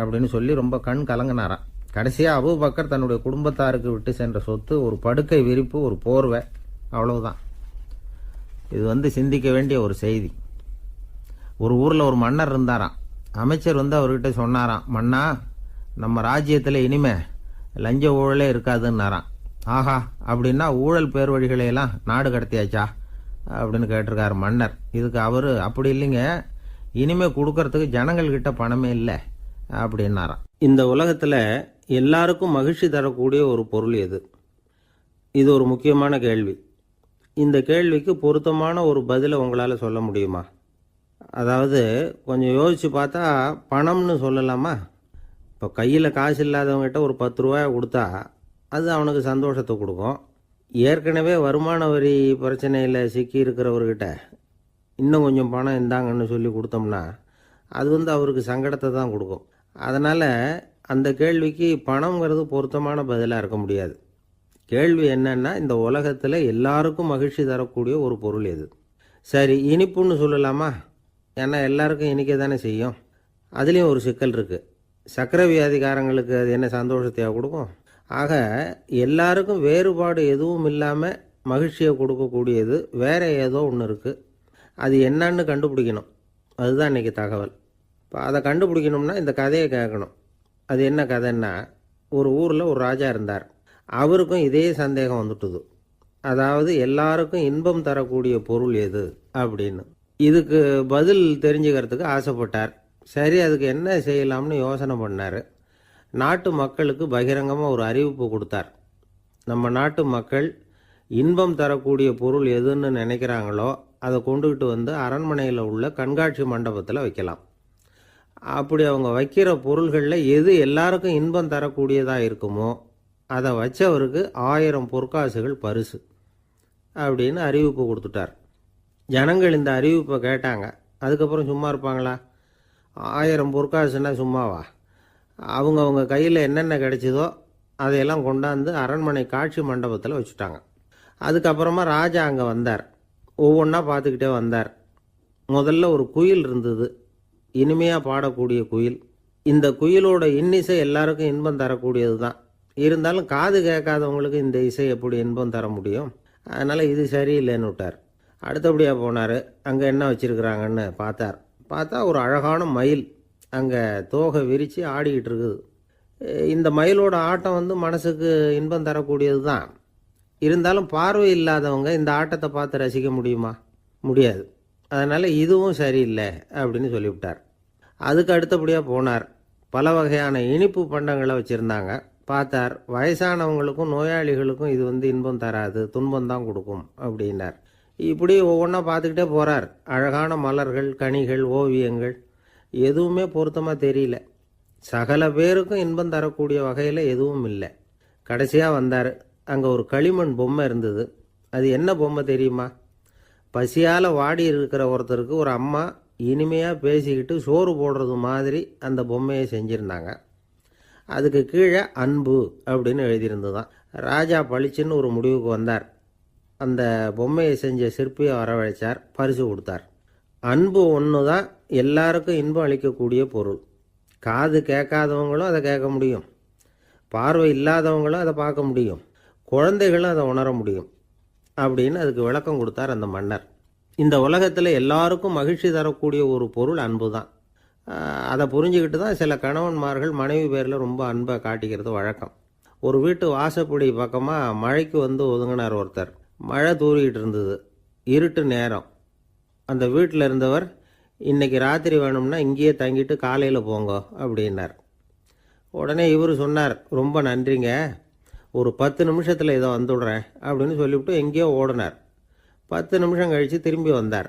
அப்படின்னு சொல்லி ரொம்ப கண் கலங்கினாராம். கடைசியாக அபூபக்கர் தன்னுடைய குடும்பத்தாருக்கு விட்டு சென்ற சொத்து ஒரு படுக்கை விரிப்பு, ஒரு போர்வை, அவ்வளவுதான். இது சிந்திக்க வேண்டிய ஒரு செய்தி. ஒரு ஊரில் ஒரு மன்னர் இருந்தாராம். அமைச்சர் அவர்கிட்ட சொன்னாராம், மன்னா, நம்ம ராஜ்யத்தில் இனிமே லஞ்ச ஊழலே இருக்காதுன்னாராம். ஆஹா, அப்படின்னா ஊழல் பேர் வழிகளையெல்லாம் நாடு கடத்தியாச்சா அப்படின்னு கேட்டிருக்காரு மன்னர். இதுக்கு அவர், அப்படி இல்லைங்க, இனிமே கொடுக்கறதுக்கு ஜனங்கள்கிட்ட பணமே இல்லை அப்படின்னாராம். இந்த உலகத்தில் எல்லாருக்கும் மகிழ்ச்சி தரக்கூடிய ஒரு பொருள் எது? இது ஒரு முக்கியமான கேள்வி. இந்த கேள்விக்கு பொருத்தமான ஒரு பதிலை உங்களால் சொல்ல முடியுமா? அதாவது கொஞ்சம் யோசித்து பார்த்தா பணம்னு சொல்லலாமா? இப்போ கையில் காசு இல்லாதவங்ககிட்ட ஒரு 10 ரூபாய் கொடுத்தா அது அவனுக்கு சந்தோஷத்தை கொடுக்கும். ஏற்கனவே வருமான வரி பிரச்சனையில் சிக்கி இருக்கிறவர்கிட்ட இன்னும் கொஞ்சம் பணம் இந்தாங்கன்னு சொல்லி கொடுத்தோம்னா அது அவருக்கு சங்கடத்தை தான் கொடுக்கும். அதனால் அந்த கேள்விக்கு பணங்கிறது பொருத்தமான பதிலாக இருக்க முடியாது. கேள்வி என்னன்னா, இந்த உலகத்தில் எல்லாருக்கும் மகிழ்ச்சி தரக்கூடிய ஒரு பொருள் எது? சரி, இனிப்புன்னு சொல்லலாமா? ஏன்னா எல்லாருக்கும் இனிக்க தானே செய்யும். அதுலேயும் ஒரு சிக்கல் இருக்குது. சர்க்கரை வியாதிக்காரங்களுக்கு அது என்ன சந்தோஷத்தையாக கொடுக்கும்? ஆக எல்லாருக்கும் வேறுபாடு எதுவும் இல்லாமல் மகிழ்ச்சியை கொடுக்கக்கூடியது வேற ஏதோ ஒன்று இருக்குது. அது என்னன்னு கண்டுபிடிக்கணும். அதுதான் இன்றைக்கி தகவல். இப்போ அதை கண்டுபிடிக்கணும்னா இந்த கதையை கேட்கணும். அது என்ன கதைன்னா, ஒரு ஊரில் ஒரு ராஜா இருந்தார். அவருக்கும் இதே சந்தேகம் வந்துட்டுது. அதாவது எல்லாருக்கும் இன்பம் தரக்கூடிய பொருள் எது அப்படின்னு. இதுக்கு பதில் தெரிஞ்சுக்கிறதுக்கு ஆசைப்பட்டார். சரி, அதுக்கு என்ன செய்யலாம்னு யோசனை பண்ணார். நாட்டு மக்களுக்கு பகிரங்கமாக ஒரு அறிவிப்பு கொடுத்தார். நம்ம நாட்டு மக்கள் இன்பம் தரக்கூடிய பொருள் எதுன்னு நினைக்கிறாங்களோ அதை கொண்டுகிட்டு வந்து அரண்மனையில் உள்ள கண்காட்சி மண்டபத்தில் வைக்கலாம். அப்படி அவங்க வைக்கிற பொருள்களில் எது எல்லாருக்கும் இன்பம் தரக்கூடியதாக இருக்குமோ அதை வச்சவருக்கு 1000 பொற்காசுகள் பரிசு அப்படின்னு அறிவிப்பு கொடுத்துட்டார். ஜனங்கள் இந்த அறிவிப்பை கேட்டாங்க. அதுக்கப்புறம் சும்மா இருப்பாங்களா? 1000 பொற்காசுன்னா சும்மாவா? அவங்க கையில் என்னென்ன கிடைச்சதோ அதையெல்லாம் கொண்டாந்து அரண்மனை காட்சி மண்டபத்தில் வச்சுட்டாங்க. அதுக்கப்புறமா ராஜா அங்கே வந்தார். ஒவ்வொன்றா பார்த்துக்கிட்டே வந்தார். முதல்ல ஒரு குயில் இருந்தது, இனிமையாக பாடக்கூடிய குயில். இந்த குயிலோட இன்னிசை எல்லாருக்கும் இன்பம் தரக்கூடியது தான். இருந்தாலும் காது கேட்காதவங்களுக்கு இந்த இசை எப்படி இன்பம் தர முடியும்? அதனால் இது சரியில்லைன்னு விட்டார். அடுத்தபடியாக போனார். அங்கே என்ன வச்சுருக்குறாங்கன்னு பார்த்தா ஒரு அழகான மயில் அங்கே தோகை விரித்து ஆடிக்கிட்டு இருக்குது. இந்த மயிலோட ஆட்டம் மனசுக்கு இன்பம் தரக்கூடியது தான். இருந்தாலும் பார்வை இல்லாதவங்க இந்த ஆட்டத்தை பார்த்து ரசிக்க முடியுமா? முடியாது. அதனால் இதுவும் சரியில்லை அப்படின்னு சொல்லிவிட்டார். அதுக்கு அடுத்தபடியாக போனார். பல வகையான இனிப்பு பண்டங்களை வச்சுருந்தாங்க. பார்த்தார், வயசானவங்களுக்கும் நோயாளிகளுக்கும் இது இன்பம் தராது, துன்பம் தான் கொடுக்கும் அப்படின்னார். இப்படி ஒவ்வொன்றா பார்த்துக்கிட்டே போகிறார். அழகான மலர்கள், கனிகள், ஓவியங்கள் எதுவுமே பொருத்தமாக தெரியல. சகல பேருக்கும் இன்பம் தரக்கூடிய வகையில் எதுவும் இல்லை. கடைசியாக வந்தார். அங்கே ஒரு களிமண் பொம்மை இருந்தது. அது என்ன பொம்மை தெரியுமா? பசியால் வாடி இருக்கிற ஒருத்தருக்கு ஒரு அம்மா இனிமையாக பேசிக்கிட்டு சோறு போடுறது மாதிரி அந்த பொம்மையை செஞ்சுருந்தாங்க. அதுக்கு கீழே அன்பு அப்படின்னு எழுதியிருந்ததுதான். ராஜா பளிச்சுன்னு ஒரு முடிவுக்கு வந்தார். அந்த பொம்மையை செஞ்ச சிற்பியை வரவழைச்சார், பரிசு கொடுத்தார். அன்பு ஒன்று தான் எல்லாருக்கும் இன்பம் அளிக்கக்கூடிய பொருள். காது கேட்காதவங்களும் அதை கேட்க முடியும், பார்வை இல்லாதவங்களும் அதை பார்க்க முடியும், குழந்தைகளும் அதை உணர முடியும் அப்படின்னு அதுக்கு விளக்கம் கொடுத்தார் அந்த மன்னர். இந்த உலகத்தில் எல்லாருக்கும் மகிழ்ச்சி தரக்கூடிய ஒரு பொருள் அன்பு தான். அதை புரிஞ்சுக்கிட்டு தான் சில கணவன்மார்கள் மனைவி பேரில் ரொம்ப அன்பை காட்டிக்கிறது வழக்கம். ஒரு வீட்டு வாசப்படி பக்கமாக மழைக்கு ஒதுங்கினார் ஒருத்தர். மழை தூரிக்கிட்டு இருந்தது, இருட்டு நேரம். அந்த வீட்டில் இருந்தவர், இன்னைக்கு ராத்திரி வேணும்னா இங்கேயே தங்கிட்டு காலையில் போங்க அப்படின்னார். உடனே இவர் சொன்னார், ரொம்ப நன்றிங்க, ஒரு 10 நிமிஷத்தில் இதை வந்துவிடுறேன் அப்படின்னு சொல்லிவிட்டு எங்கேயோ ஓடினார். 10 நிமிஷம் கழித்து திரும்பி வந்தார்.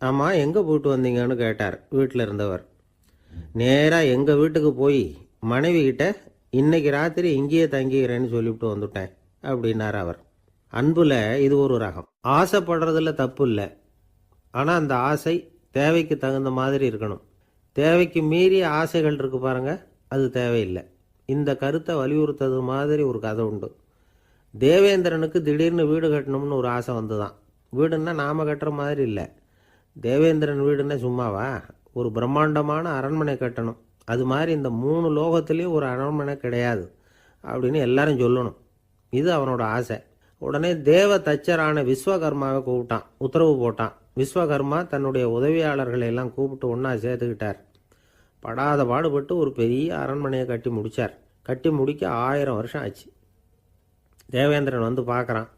ஆமாம், எங்கே போயிட்டு வந்தீங்கன்னு கேட்டார் வீட்டில் இருந்தவர். நேராக எங்கள் வீட்டுக்கு போய் மனைவி கிட்ட இன்னைக்கு ராத்திரி இங்கேயே தங்கிக்கிறேன்னு சொல்லிவிட்டு வந்துட்டேன் அப்படின்னார் அவர். அன்புல இது ஒரு ரகம். ஆசைப்படுறதுல தப்பு இல்லை, ஆனால் அந்த ஆசை தேவைக்கு தகுந்த மாதிரி இருக்கணும். தேவைக்கு மீறிய ஆசைகள் இருக்கு பாருங்க, அது தேவையில்லை. இந்த கருத்தை வலியுறுத்தது மாதிரி ஒரு கதை உண்டு. தேவேந்திரனுக்கு திடீர்னு வீடு கட்டணும்னு ஒரு ஆசை வந்துதான். வீடுன்னா நாம கட்டுற மாதிரி இல்லை. தேவேந்திரன் வீடுன்னா சும்மாவா? ஒரு பிரம்மாண்டமான அரண்மனை கட்டணும். அது மாதிரி இந்த 3 லோகத்துலேயும் ஒரு அரண்மனை கிடையாது அப்படின்னு எல்லாரும் சொல்லணும். இது அவனோட ஆசை. உடனே தேவ தச்சரான விஸ்வகர்மாவை கூப்பிட்டான், உத்தரவு போட்டான். விஸ்வகர்மா தன்னுடைய உதவியாளர்களை எல்லாம் கூப்பிட்டு ஒன்றா சேர்த்துக்கிட்டார். படாத பாடுபட்டு ஒரு பெரிய அரண்மனையை கட்டி முடித்தார். கட்டி முடிக்க 1000 வருஷம் ஆச்சு. தேவேந்திரன் பார்க்குறான்.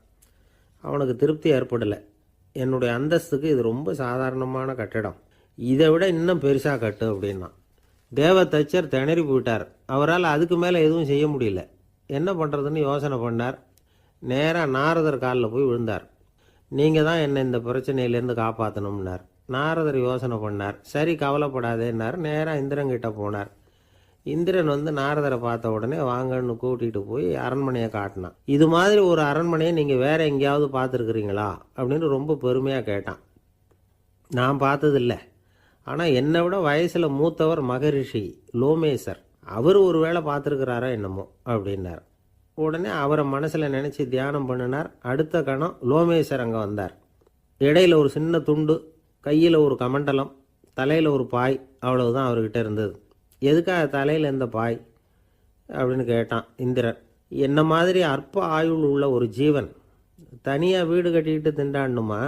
அவனுக்கு திருப்தி ஏற்படலை. என்னுடைய அந்தஸ்துக்கு இது ரொம்ப சாதாரணமான கட்டிடம், இதை விட இன்னும் பெருசாக கட்டு அப்படின்னா. தேவ தச்சர் திணறி போயிட்டார். அவரால் அதுக்கு மேலே எதுவும் செய்ய முடியல. என்ன பண்ணுறதுன்னு யோசனை பண்ணார். நேராக நாரதர் காலில் போய் விழுந்தார். நீங்கள் தான் என்னை இந்த பிரச்சனையிலேருந்து காப்பாற்றணும்னார். நாரதர் யோசனை பண்ணார். சரி, கவலைப்படாதேன்னார். நேராக இந்திரங்கிட்ட போனார். இந்திரன் வந்து நாரதரை பார்த்த உடனே வாங்கன்னு கூட்டிகிட்டு போய் அரண்மனையை காட்டினான். இது மாதிரி ஒரு அரண்மனையை நீங்கள் வேற எங்கேயாவது பார்த்துருக்குறீங்களா அப்படின்னு ரொம்ப பெருமையாக கேட்டான். நான் பார்த்ததில்ல, ஆனால் என்னை விட வயசில் மூத்தவர் மகரிஷி லோமேசர், அவர் ஒரு வேளை பார்த்துருக்கிறாரா என்னமோ அப்படின்னார். உடனே அவரை மனசில் நினச்சி தியானம் பண்ணினார். அடுத்த கணம் லோமேசர் அங்கே வந்தார். இடையில ஒரு சின்ன துண்டு, கையில் ஒரு கமண்டலம், தலையில் ஒரு பாய், அவ்வளவுதான் அவர்கிட்ட இருந்தது. எதுக்காக தலையில் இந்த பாய் அப்படின்னு கேட்டான் இந்திரன். என்ன மாதிரி அற்ப ஆயுள் உள்ள ஒரு ஜீவன் தனியாக வீடு கட்டிக்கிட்டு திண்டாடணுமா?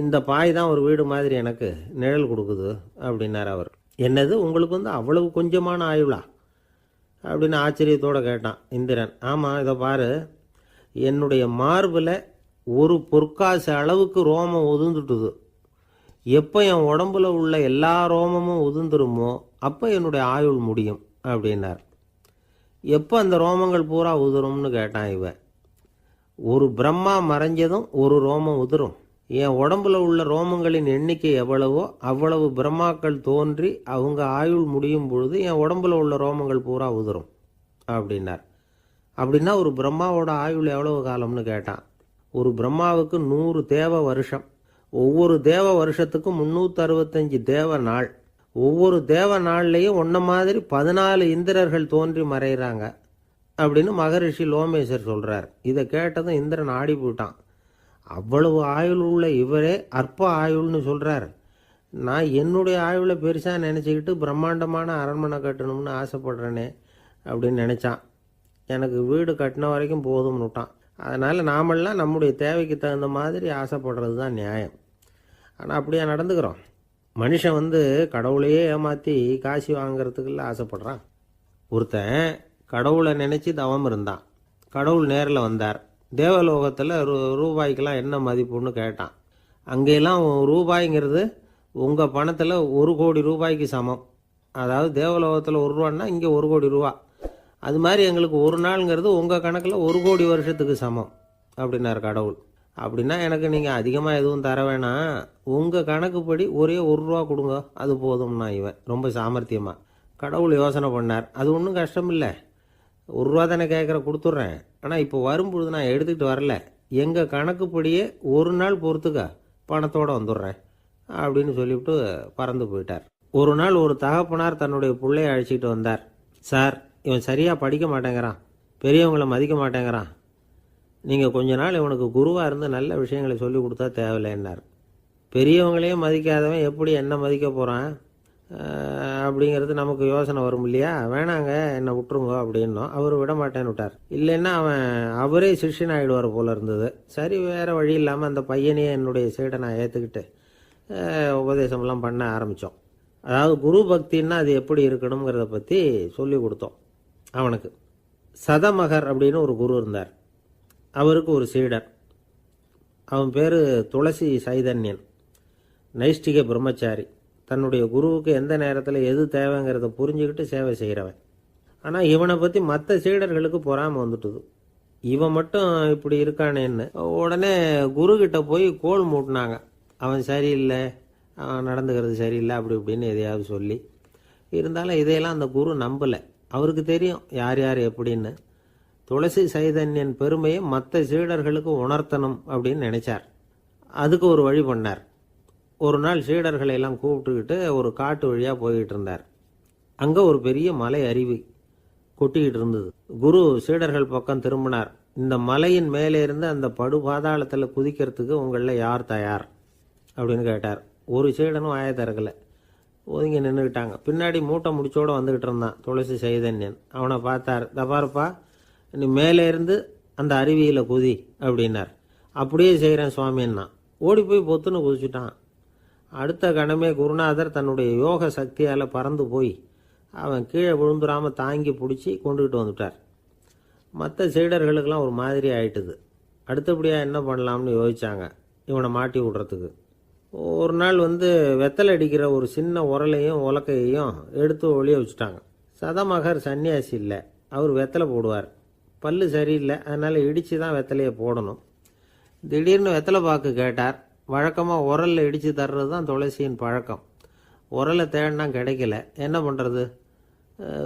இந்த பாய் தான் ஒரு வீடு மாதிரி எனக்கு நிழல் கொடுக்குது அப்படின்னார் அவர். என்னது, உங்களுக்கு வந்து அவ்வளவு கொஞ்சமான ஆயுளா அப்படின்னு ஆச்சரியத்தோடு கேட்டான் இந்திரன். ஆமாம், இதை பாரு, என்னுடைய மார்பில் ஒரு பொற்காசு அளவுக்கு ரோமம் உதிர்ந்துட்டுது. எப்போ என் உடம்புல உள்ள எல்லா ரோமமும் உதிர்ந்துருமோ அப்போ என்னுடைய ஆயுள் முடியும் அப்படின்னார். எப்போ அந்த ரோமங்கள் பூரா உதிரும்னு கேட்டான் இவன். ஒரு பிரம்மா மறைஞ்சதும் ஒரு ரோமம் உதிரும். என் உடம்புல உள்ள ரோமங்களின் எண்ணிக்கை எவ்வளவோ அவ்வளவு பிரம்மாக்கள் தோன்றி அவங்க ஆயுள் முடியும் பொழுது என் உடம்புல உள்ள ரோமங்கள் பூரா உதிரும் அப்படின்னார். அப்படின்னா ஒரு பிரம்மாவோட ஆயுள் எவ்வளவு காலம்னு கேட்டான். ஒரு பிரம்மாவுக்கு 100 தேவ வருஷம். ஒவ்வொரு தேவ வருஷத்துக்கும் 365 தேவ நாள். ஒவ்வொரு தேவ நாள்லையும் ஒன்ன மாதிரி 14 இந்திரர்கள் தோன்றி மறைகிறாங்க அப்படின்னு மகரிஷி லோமேசர் சொல்கிறார். இதை கேட்டதும் இந்திரன் ஆடி போயிட்டான். அவ்வளவு ஆயுள் உள்ள இவரே அற்ப ஆயுள்னு சொல்கிறார். நான் என்னுடைய ஆயுளை பெருசாக நினச்சிக்கிட்டு பிரம்மாண்டமான அரண்மனை கட்டணும்னு ஆசைப்படுறேனே அப்படின்னு நினச்சான். எனக்கு வீடு கட்டின வரைக்கும் போதும்னு விட்டான். அதனால் நாமெல்லாம் நம்முடைய தேவைக்கு தகுந்த மாதிரி ஆசைப்படுறது தான் நியாயம். ஆனால் அப்படியே நடந்துக்கிறோம். மனுஷன் வந்து கடவுளையே ஏமாற்றி காசு வாங்கிறதுக்குள்ள ஆசைப்படுறான். ஒருத்தன் கடவுளை நினச்சி தவம் இருந்தான். கடவுள் நேரில் வந்தார். தேவலோகத்தில் ரூபாய்க்கெல்லாம் என்ன மதிப்புன்னு கேட்டான். அங்கெல்லாம் ரூபாய்ங்கிறது உங்கள் பணத்தில் 1 கோடி ரூபாய்க்கு சமம். அதாவது தேவலோகத்தில் 1 ரூபான்னா இங்கே 1 கோடி ரூபா. அது மாதிரி எங்களுக்கு ஒரு நாளுங்கிறது உங்கள் கணக்கில் 1 கோடி வருஷத்துக்கு சமம் அப்படின்னார் கடவுள். அப்படின்னா எனக்கு நீங்கள் அதிகமாக எதுவும் தர வேணாம், உங்கள் கணக்குப்படி ஒரே 1 ரூபா கொடுங்க, அது போதும்னா இவன் ரொம்ப சாமர்த்தியமாக. கடவுள் யோசனை பண்ணார். அது ஒன்றும் கஷ்டம் இல்லை, 1 ரூபா தானே கேட்குற, கொடுத்துட்றேன். ஆனால் இப்போ வரும்பொழுது நான் எடுத்துக்கிட்டு வரல, எங்கள் கணக்குப்படியே 1 நாள் பொறுத்துக்க பணத்தோடு வந்துடுறேன் அப்படின்னு சொல்லிவிட்டு பறந்து போயிட்டார். ஒரு நாள் ஒரு தகப்பனார் தன்னுடைய பிள்ளையை அழைச்சிட்டு வந்தார். சார், இவன் சரியாக படிக்க மாட்டேங்கிறான், பெரியவங்களை மதிக்க மாட்டேங்கிறான், நீங்கள் கொஞ்ச நாள் இவனுக்கு குருவாக இருந்து நல்ல விஷயங்களை சொல்லி கொடுத்தா தேவையில்லைன்னார். பெரியவங்களையே மதிக்காதவன் எப்படி என்ன மதிக்க போகிறான் அப்படிங்கிறது நமக்கு யோசனை வரும் இல்லையா? வேணாங்க, என்னை விட்டுருங்க அப்படின்னோம். அவர் விட மாட்டேன்னு விட்டார். இல்லைன்னா அவரே சிஷ்யன் ஆகிடுவார் போல இருந்தது. சரி, வேறு வழி இல்லாமல் அந்த பையனையே என்னுடைய சைடை நான் ஏற்றுக்கிட்டு உபதேசம்லாம் பண்ண ஆரம்பித்தோம். அதாவது குரு பக்தின்னா அது எப்படி இருக்கணுங்கிறத பற்றி சொல்லி கொடுத்தோம் அவனுக்கு. சதமகர் அப்படின்னு ஒரு குரு இருந்தார். அவருக்கு ஒரு சீடர். அவன் பேர் துளசி சைதன்யன், நைஷ்டிக பிரம்மச்சாரி. தன்னுடைய குருவுக்கு எந்த நேரத்தில் எது தேவைங்கிறத புரிஞ்சுக்கிட்டு சேவை செய்கிறவன். ஆனால் இவனை பற்றி மற்ற சீடர்களுக்கு பொறாமல் வந்துட்டுது. இவன் மட்டும் இப்படி இருக்கானேன்னு உடனே குருக்கிட்ட போய் கோல் மூட்டினாங்க. அவன் சரியில்லை, அவன் நடந்துக்கிறது சரியில்லை, அப்படி இப்படின்னு எதையாவது சொல்லி. இருந்தாலும் இதையெல்லாம் அந்த குரு நம்பலை. அவருக்கு தெரியும் யார் யார் எப்படின்னு. துளசி சைதன்யன் பெருமையை மற்ற சீடர்களுக்கு உணர்த்தணும் அப்படின்னு நினைச்சார். அதுக்கு ஒரு வழி பண்ணார். ஒரு நாள் சீடர்களை எல்லாம் கூப்பிட்டுக்கிட்டு ஒரு காட்டு வழியாக போய்கிட்டு இருந்தார். அங்கே ஒரு பெரிய மலை அருவி கொட்டிக்கிட்டு இருந்தது. குரு சீடர்கள் பக்கம் திரும்பினார். இந்த மலையின் மேலே இருந்து அந்த படுபாதாளத்தில் குதிக்கிறதுக்கு உங்களில் யார் தயார் அப்படின்னு கேட்டார். ஒரு சீடனும் வாயை திறக்கலை, ஒதுங்கி நின்றுக்கிட்டாங்க. பின்னாடி மூட்டை முடிச்சோடு வந்துக்கிட்டு இருந்தான் துளசி சைதன்யன். அவனை பார்த்தார். தபாருப்பா, நீ மேலே இருந்து அந்த அருவியில் குதி அப்படின்னார். அப்படியே செய்கிறேன் சுவாமின்னா ஓடி போய் பொத்துன்னு குதிச்சுட்டான். அடுத்த கணமே குருநாதர் தன்னுடைய யோக சக்தியால் பறந்து போய் அவன் கீழே விழுந்துடாமல் தாங்கி பிடிச்சி கொண்டுகிட்டு வந்துட்டார். மற்ற சீடர்களுக்கெல்லாம் ஒரு மாதிரி ஆயிட்டுது. அடுத்தபடியாக என்ன பண்ணலாம்னு யோசித்தாங்க இவனை மாட்டி விடுறதுக்கு. ஒரு நாள் வெத்தலை அடிக்கிற ஒரு சின்ன உரலையும் உலக்கையையும் எடுத்து ஒளிய வச்சுட்டாங்க. சதமகர் சன்னியாசி இல்லை, அவர் வெத்தலை போடுவார். பல்லு சரியில்லை, அதனால் இடித்து தான் வெத்தலையை போடணும். திடீர்னு வெத்தலை பாக்கு கேட்டார். வழக்கமாக உரலில் இடித்து தர்றது தான் துளசியின் பழக்கம். உரலை தேடினா கிடைக்கல, என்ன பண்ணுறது?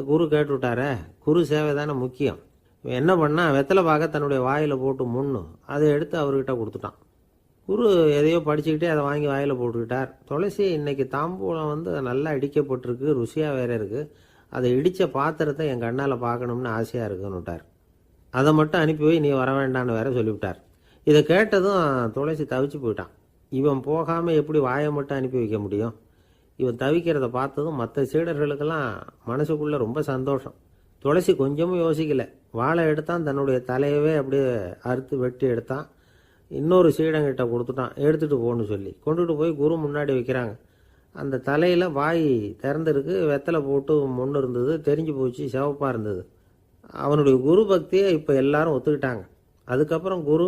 குரு கேட்டுவிட்டாரே, குரு சேவை தானே முக்கியம். இவன் என்ன பண்ணா, வெத்தலை பாக்க தன்னுடைய வாயில் போட்டு முன்னு அதை எடுத்து அவர்கிட்ட கொடுத்துட்டான். குரு எதையோ படிச்சுக்கிட்டே அதை வாங்கி வாயில் போட்டுக்கிட்டார். துளசி, இன்னைக்கு தாம்பூலம் வந்து நல்லா இடிக்கப்பட்டிருக்கு, ருசியாக வேற இருக்குது, அதை இடித்த பாத்திரத்தை என் கண்ணால் பார்க்கணும்னு ஆசையாக இருக்குன்னு விட்டார். அதை மட்டும் அனுப்பி போய் நீ வர வேண்டான்னு வேற சொல்லிவிட்டார். இதை கேட்டதும் துளசி தவிச்சு போயிட்டான். இவன் போகாமல் எப்படி வாயை மட்டும் அனுப்பி வைக்க முடியும்? இவன் தவிக்கிறத பார்த்ததும் மற்ற சீடர்களுக்கெல்லாம் மனசுக்குள்ளே ரொம்ப சந்தோஷம். துளசி கொஞ்சமும் யோசிக்கலை, வாழை எடுத்தான், தன்னுடைய தலையவே அப்படியே அறுத்து வெட்டி எடுத்தான், இன்னொரு சீடங்கிட்ட கொடுத்துட்டான், எடுத்துகிட்டு போகணும்னு சொல்லி கொண்டுட்டு போய் குரு முன்னாடி வைக்கிறாங்க. அந்த தலையில் வாய் திறந்துருக்கு, வெத்தலை போட்டு முன்னு இருந்தது, தெரிஞ்சு போச்சு, சிவப்பாக இருந்தது. அவனுடைய குரு பக்தியை இப்போ எல்லாரும் ஒத்துக்கிட்டாங்க. அதுக்கப்புறம் குரு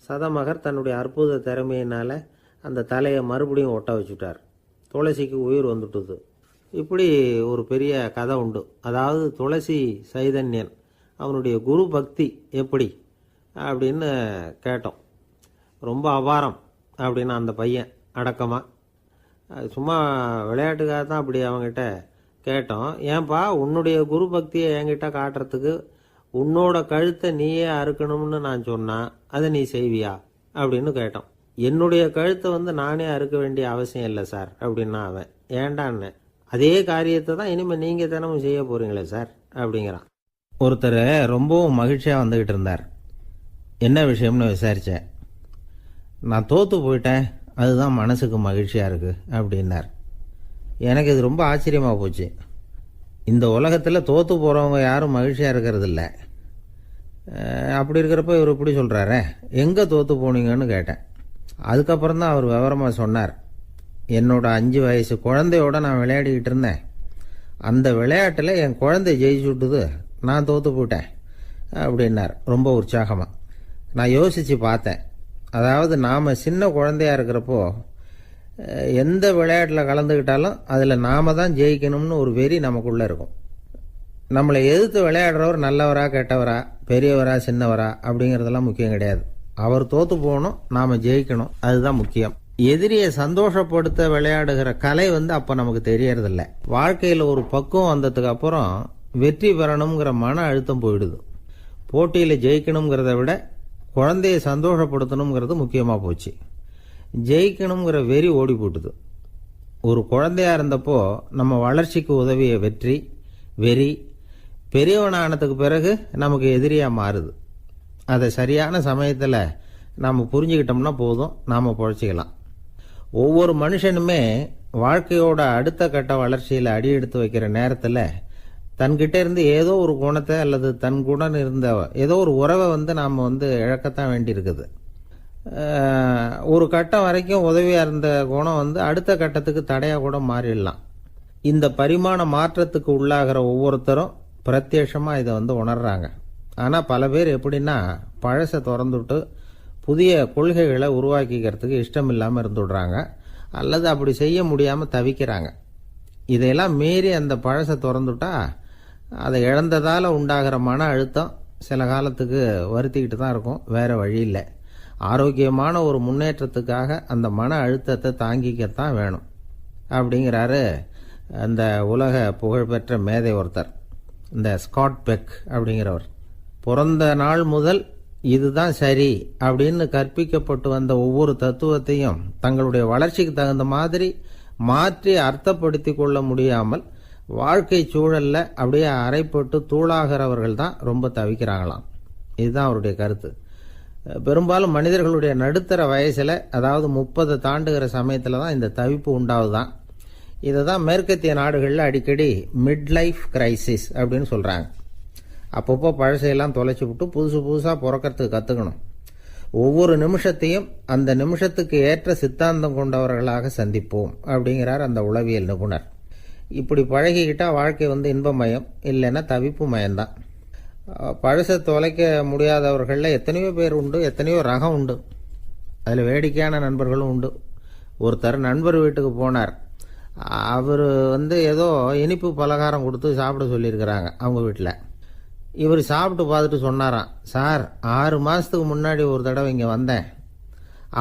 சதமகர் தன்னுடைய அற்புத திறமையினால் அந்த தலையை மறுபடியும் ஒட்ட வச்சுட்டார். துளசிக்கு உயிர் வந்துட்டுது. இப்படி ஒரு பெரிய கதை உண்டு. அதாவது துளசி சைதன்யன் அவனுடைய குரு பக்தி எப்படி அப்படின்னு கேட்டோம். ரொம்ப அபாரம் அப்படின்னு அந்த பையன் அடக்கமாக, சும்மா விளையாட்டுக்காக தான் அப்படி அவங்ககிட்ட கேட்டோம். ஏன்பா உன்னுடைய குரு பக்தியை என்கிட்ட காட்டுறதுக்கு உன்னோட கழுத்தை நீயே அறுக்கணும்னு நான் சொன்னேன், அதை நீ செய்வியா அப்படின்னு கேட்டோம். என்னுடைய கழுத்தை வந்து நானே அறுக்க வேண்டிய அவசியம் இல்லை சார் அப்படின்னா அவன். ஏண்டான்னு, அதே காரியத்தை தான் இனிமேல் நீங்கள் தினமும் செய்ய போகிறீங்களே சார் அப்படிங்கிறான். ஒருத்தர் ரொம்பவும் மகிழ்ச்சியாக வந்துக்கிட்டு இருந்தார். என்ன விஷயம்னு விசாரித்தேன். நான் தோற்று போயிட்டேன், அதுதான் மனசுக்கு மகிழ்ச்சியாக இருக்குது அப்படின்னார். எனக்கு இது ரொம்ப ஆச்சரியமாக போச்சு. இந்த உலகத்தில் தோற்று போகிறவங்க யாரும் மகிழ்ச்சியாக இருக்கிறது இல்லை. அப்படி இருக்கிறப்ப இவர் இப்படி சொல்கிறாரே, எங்கே தோற்று போனீங்கன்னு கேட்டேன். அதுக்கப்புறம் தான் அவர் விவரமாக சொன்னார். என்னோட 5 வயசு குழந்தையோட நான் விளையாடிக்கிட்டு இருந்தேன். அந்த விளையாட்டில் என் குழந்தை ஜெயிச்சு விட்டுது, நான் தோற்று போயிட்டேன் அப்படின்னார் ரொம்ப உற்சாகமாக. நான் யோசித்து பார்த்தேன். அதாவது நாம் சின்ன குழந்தையாக இருக்கிறப்போ எந்த விளையாட்டில் கலந்துக்கிட்டாலும் அதில் நாம் தான் ஜெயிக்கணும்னு ஒரு வெறி நமக்குள்ளே இருக்கும். நம்மளை எதிர்த்து விளையாடுறவர் நல்லவரா கெட்டவரா, பெரியவரா சின்னவரா அப்படிங்கிறதெல்லாம் முக்கியம் கிடையாது. அவர் தோற்று போகணும், நாம் ஜெயிக்கணும், அதுதான் முக்கியம். எதிரியை சந்தோஷப்படுத்த விளையாடுகிற கலை வந்து அப்போ நமக்கு தெரியறதில்ல. வாழ்க்கையில் ஒரு பக்குவம் வந்ததுக்கு அப்புறம் வெற்றி பெறணுங்கிற மன அழுத்தம் போயிடுது. போட்டியில் ஜெயிக்கணுங்கிறத விட குழந்தையை சந்தோஷப்படுத்தணுங்கிறது முக்கியமாக போச்சு. ஜெயிக்கணுங்கிற வெறி ஓடி போட்டுது. ஒரு குழந்தையா இருந்தப்போ நம்ம வளர்ச்சிக்கு உதவிய வெறி பெரியவனானதுக்கு பிறகு நமக்கு எதிரியாக மாறுது. அதை சரியான சமயத்தில் நாம் புரிஞ்சுக்கிட்டோம்னா போதும், நாம் பொழைச்சிக்கலாம். ஒவ்வொரு மனுஷனுமே வாழ்க்கையோட அடுத்த கட்ட வளர்ச்சியில் அடி எடுத்து வைக்கிற நேரத்தில் தன்கிட்ட இருந்து ஏதோ ஒரு குணத்தை அல்லது தன் குணம் இருந்த ஏதோ ஒரு உறவை வந்து நாம் வந்து இழக்கத்தான் வேண்டியிருக்குது. ஒரு கட்டம் வரைக்கும் உதவியாக இருந்த குணம் வந்து அடுத்த கட்டத்துக்கு தடையாக கூட மாறிடலாம். இந்த பரிமாண மாற்றத்துக்கு உள்ளாகிற ஒவ்வொருத்தரும் பிரத்யட்சமாக இதை வந்து உணர்றாங்க. ஆனால் பல பேர் எப்படின்னா பழசை திறந்துவிட்டு புதிய கொள்கைகளை உருவாக்கிக்கிறதுக்கு இஷ்டம் இல்லாமல் இருந்துடுறாங்க, அல்லது அப்படி செய்ய முடியாமல் தவிக்கிறாங்க. இதையெல்லாம் மீறி அந்த பழசை திறந்துட்டா அதை இழந்ததால் உண்டாகிற மன அழுத்தம் சில காலத்துக்கு வருத்திக்கிட்டு தான் இருக்கும், வேறு வழி இல்லை. ஆரோக்கியமான ஒரு முன்னேற்றத்துக்காக அந்த மன அழுத்தத்தை தாங்கிக்கத்தான் வேணும் அப்படிங்கிறாரு அந்த உலக புகழ்பெற்ற மேதை ஒருத்தர், இந்த ஸ்காட் பெக் அப்படிங்கிறவர். பிறந்த நாள் முதல் இதுதான் சரி அப்படின்னு கற்பிக்கப்பட்டு வந்த ஒவ்வொரு தத்துவத்தையும் தங்களுடைய வளர்ச்சிக்கு தகுந்த மாதிரி மாற்றி அர்த்தப்படுத்தி கொள்ள முடியாமல் வாழ்க்கை சூழல்ல அப்படியே அரைப்பட்டு தூளாகிறவர்கள் தான் ரொம்ப தவிக்கிறாங்களாம். இதுதான் அவருடைய கருத்து. பெரும்பாலும் மனிதர்களுடைய நடுத்தர வயசில், அதாவது 30 தாண்டுகிற சமயத்தில் தான் இந்த தவிப்பு உண்டாவதுதான். இதை தான் மேற்கத்திய நாடுகளில் அடிக்கடி மிட் லைஃப் கிரைசிஸ் அப்படின்னு சொல்கிறாங்க. அப்பப்போ பழசையெல்லாம் தொலைச்சி விட்டு புதுசாக பிறக்கிறதுக்கு கற்றுக்கணும். ஒவ்வொரு நிமிஷத்தையும் அந்த நிமிஷத்துக்கு ஏற்ற சித்தாந்தம் கொண்டவர்களாக சந்திப்போம் அப்படிங்கிறார் அந்த உளவியல் நிபுணர். இப்படி பழகிக்கிட்டால் வாழ்க்கை வந்து இன்பமயம், இல்லைன்னா தவிப்பு மயம்தான். பழசை தொலைக்க முடியாதவர்களில் எத்தனையோ பேர் உண்டு, எத்தனையோ ரகம் உண்டு. அதில் வேடிக்கையான நண்பர்களும் உண்டு. ஒருத்தர் நண்பர் வீட்டுக்கு போனார். அவர் வந்து ஏதோ இனிப்பு பலகாரம் கொடுத்து சாப்பிட சொல்லியிருக்கிறாங்க அவங்க வீட்டில். இவர் சாப்பிட்டு பார்த்துட்டு சொன்னாராம், சார் 6 மாதத்துக்கு முன்னாடி ஒரு தடவை இங்கே வந்தேன்,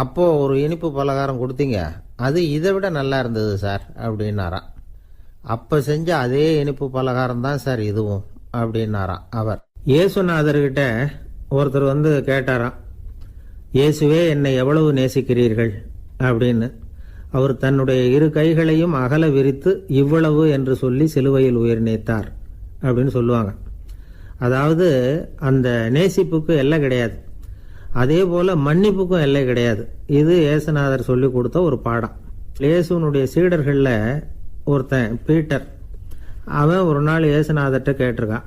அப்போது ஒரு இனிப்பு பலகாரம் கொடுத்தீங்க, அது இதை விட நல்லா இருந்தது சார் அப்படின்னாராம். அப்ப செஞ்ச அதே இனிப்பு பலகாரம் தான் சார் இதுவும் அப்படின்னாராம் அவர். இயேசுநாதர்கிட்ட ஒருத்தர் வந்து கேட்டாராம், இயேசுவே என்னை எவ்வளவு நேசிக்கிறீர்கள் அப்படின்னு. அவர் தன்னுடைய இரு கைகளையும் அகல விரித்து இவ்வளவு என்று சொல்லி சிலுவையில் உயிர் நீத்தார் அப்படின்னு சொல்லுவாங்க. அதாவது அந்த நேசிப்புக்கு எல்லை கிடையாது, அதே போல மன்னிப்புக்கும் எல்லை கிடையாது. இது இயேசுநாதர் சொல்லி கொடுத்த ஒரு பாடம். இயேசுனுடைய சீடர்களில் ஒருத்தன் பீட்டர், அவன் ஒரு நாள் இயேசுநாதர்கிட்ட கேட்டிருக்கான்,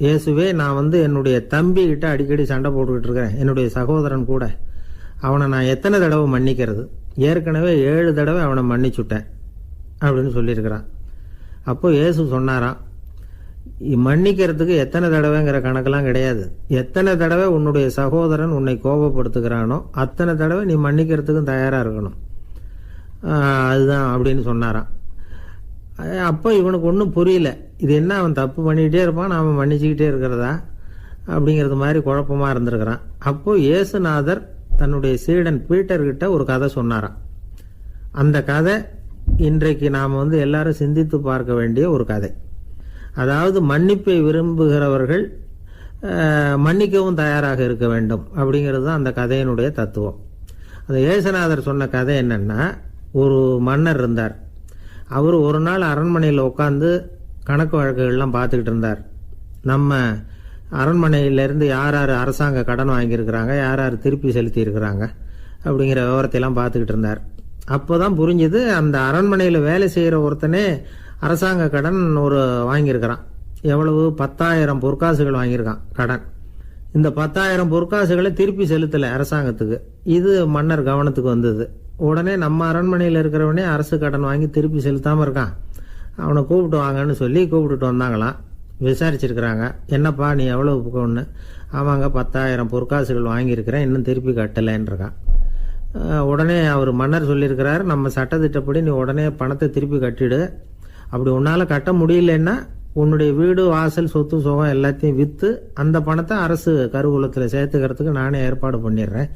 இயேசுவே நான் வந்து என்னுடைய தம்பி கிட்ட அடிக்கடி சண்டை போட்டுக்கிட்டு இருக்கிறேன், என்னுடைய சகோதரன் கூட, அவனை நான் எத்தனை தடவை மன்னிக்கிறது? ஏற்கனவே 7 தடவை அவனை மன்னிச்சுட்டேன் அப்படின்னு சொல்லியிருக்கிறான். அப்போ இயேசு சொன்னாராம், மன்னிக்கிறதுக்கு எத்தனை தடவைங்கிற கணக்கெல்லாம் கிடையாது. எத்தனை தடவை உன்னுடைய சகோதரன் உன்னை கோபப்படுத்துகிறானோ அத்தனை தடவை நீ மன்னிக்கிறதுக்கும் தயாராக இருக்கணும், அதுதான் அப்படின்னு சொன்னாராம். அப்போ இவனுக்கு ஒன்றும் புரியல, இது என்ன அவன் தப்பு பண்ணிக்கிட்டே இருப்பான், நாம மன்னிச்சுக்கிட்டே இருக்கிறதா அப்படிங்கிறது மாதிரி குழப்பமாக இருந்திருக்கிறான். அப்போ இயேசுநாதர் தன்னுடைய சீடன் பீட்டர்கிட்ட ஒரு கதை சொன்னாராம். அந்த கதை இன்றைக்கு நாம் வந்து எல்லாரும் சிந்தித்து பார்க்க வேண்டிய ஒரு கதை. அதாவது மன்னிப்பை விரும்புகிறவர்கள் மன்னிக்கவும் தயாராக இருக்க வேண்டும் அப்படிங்கிறது தான் அந்த கதையினுடைய தத்துவம். அந்த இயேசுநாதர் சொன்ன கதை என்னன்னா, ஒரு மன்னர் இருந்தார். அவர் ஒரு நாள் அரண்மனையில் உட்காந்து கணக்கு வழக்குகள்லாம் பார்த்துக்கிட்டு இருந்தார். நம்ம அரண்மனையிலேருந்து யார் யார் அரசாங்க கடன் வாங்கியிருக்கிறாங்க, யார் யார் திருப்பி செலுத்தி இருக்கிறாங்க அப்படிங்கிற விவரத்தையெல்லாம் பார்த்துக்கிட்டு இருந்தார். அப்போ தான் புரிஞ்சுது, அந்த அரண்மனையில் வேலை செய்கிற ஒருத்தனே அரசாங்க கடன் ஒரு வாங்கியிருக்கிறான். எவ்வளவு? 10,000 பொற்காசுகள் வாங்கியிருக்கான் கடன். இந்த 10,000 பொற்காசுகளை திருப்பி செலுத்தலை அரசாங்கத்துக்கு. இது மன்னர் கவனத்துக்கு வந்தது. உடனே நம்ம அரண்மனையில் இருக்கிறவனே அரசு கடன் வாங்கி திருப்பி செலுத்தாமல் இருக்கான், அவனை கூப்பிட்டு வாங்கன்னு சொல்லி கூப்பிட்டுட்டு வந்தாங்களாம். விசாரிச்சிருக்கிறாங்க, என்னப்பா நீ எவ்வளவு ஒன்று? ஆமாங்க 10,000 பொற்காசுகள் வாங்கியிருக்கிறேன், இன்னும் திருப்பி கட்டலைன்றான். உடனே அவர் மன்னர் சொல்லியிருக்கிறார், நம்ம சட்டத்திட்டப்படி நீ உடனே பணத்தை திருப்பி கட்டிடு, அப்படி உன்னால் கட்ட முடியலன்னா உன்னுடைய வீடு வாசல் சொத்து சுகம் எல்லாத்தையும் விற்று அந்த பணத்தை அரசு கருவூலத்தில் சேர்த்துக்கிறதுக்கு நானே ஏற்பாடு பண்ணிடுறேன்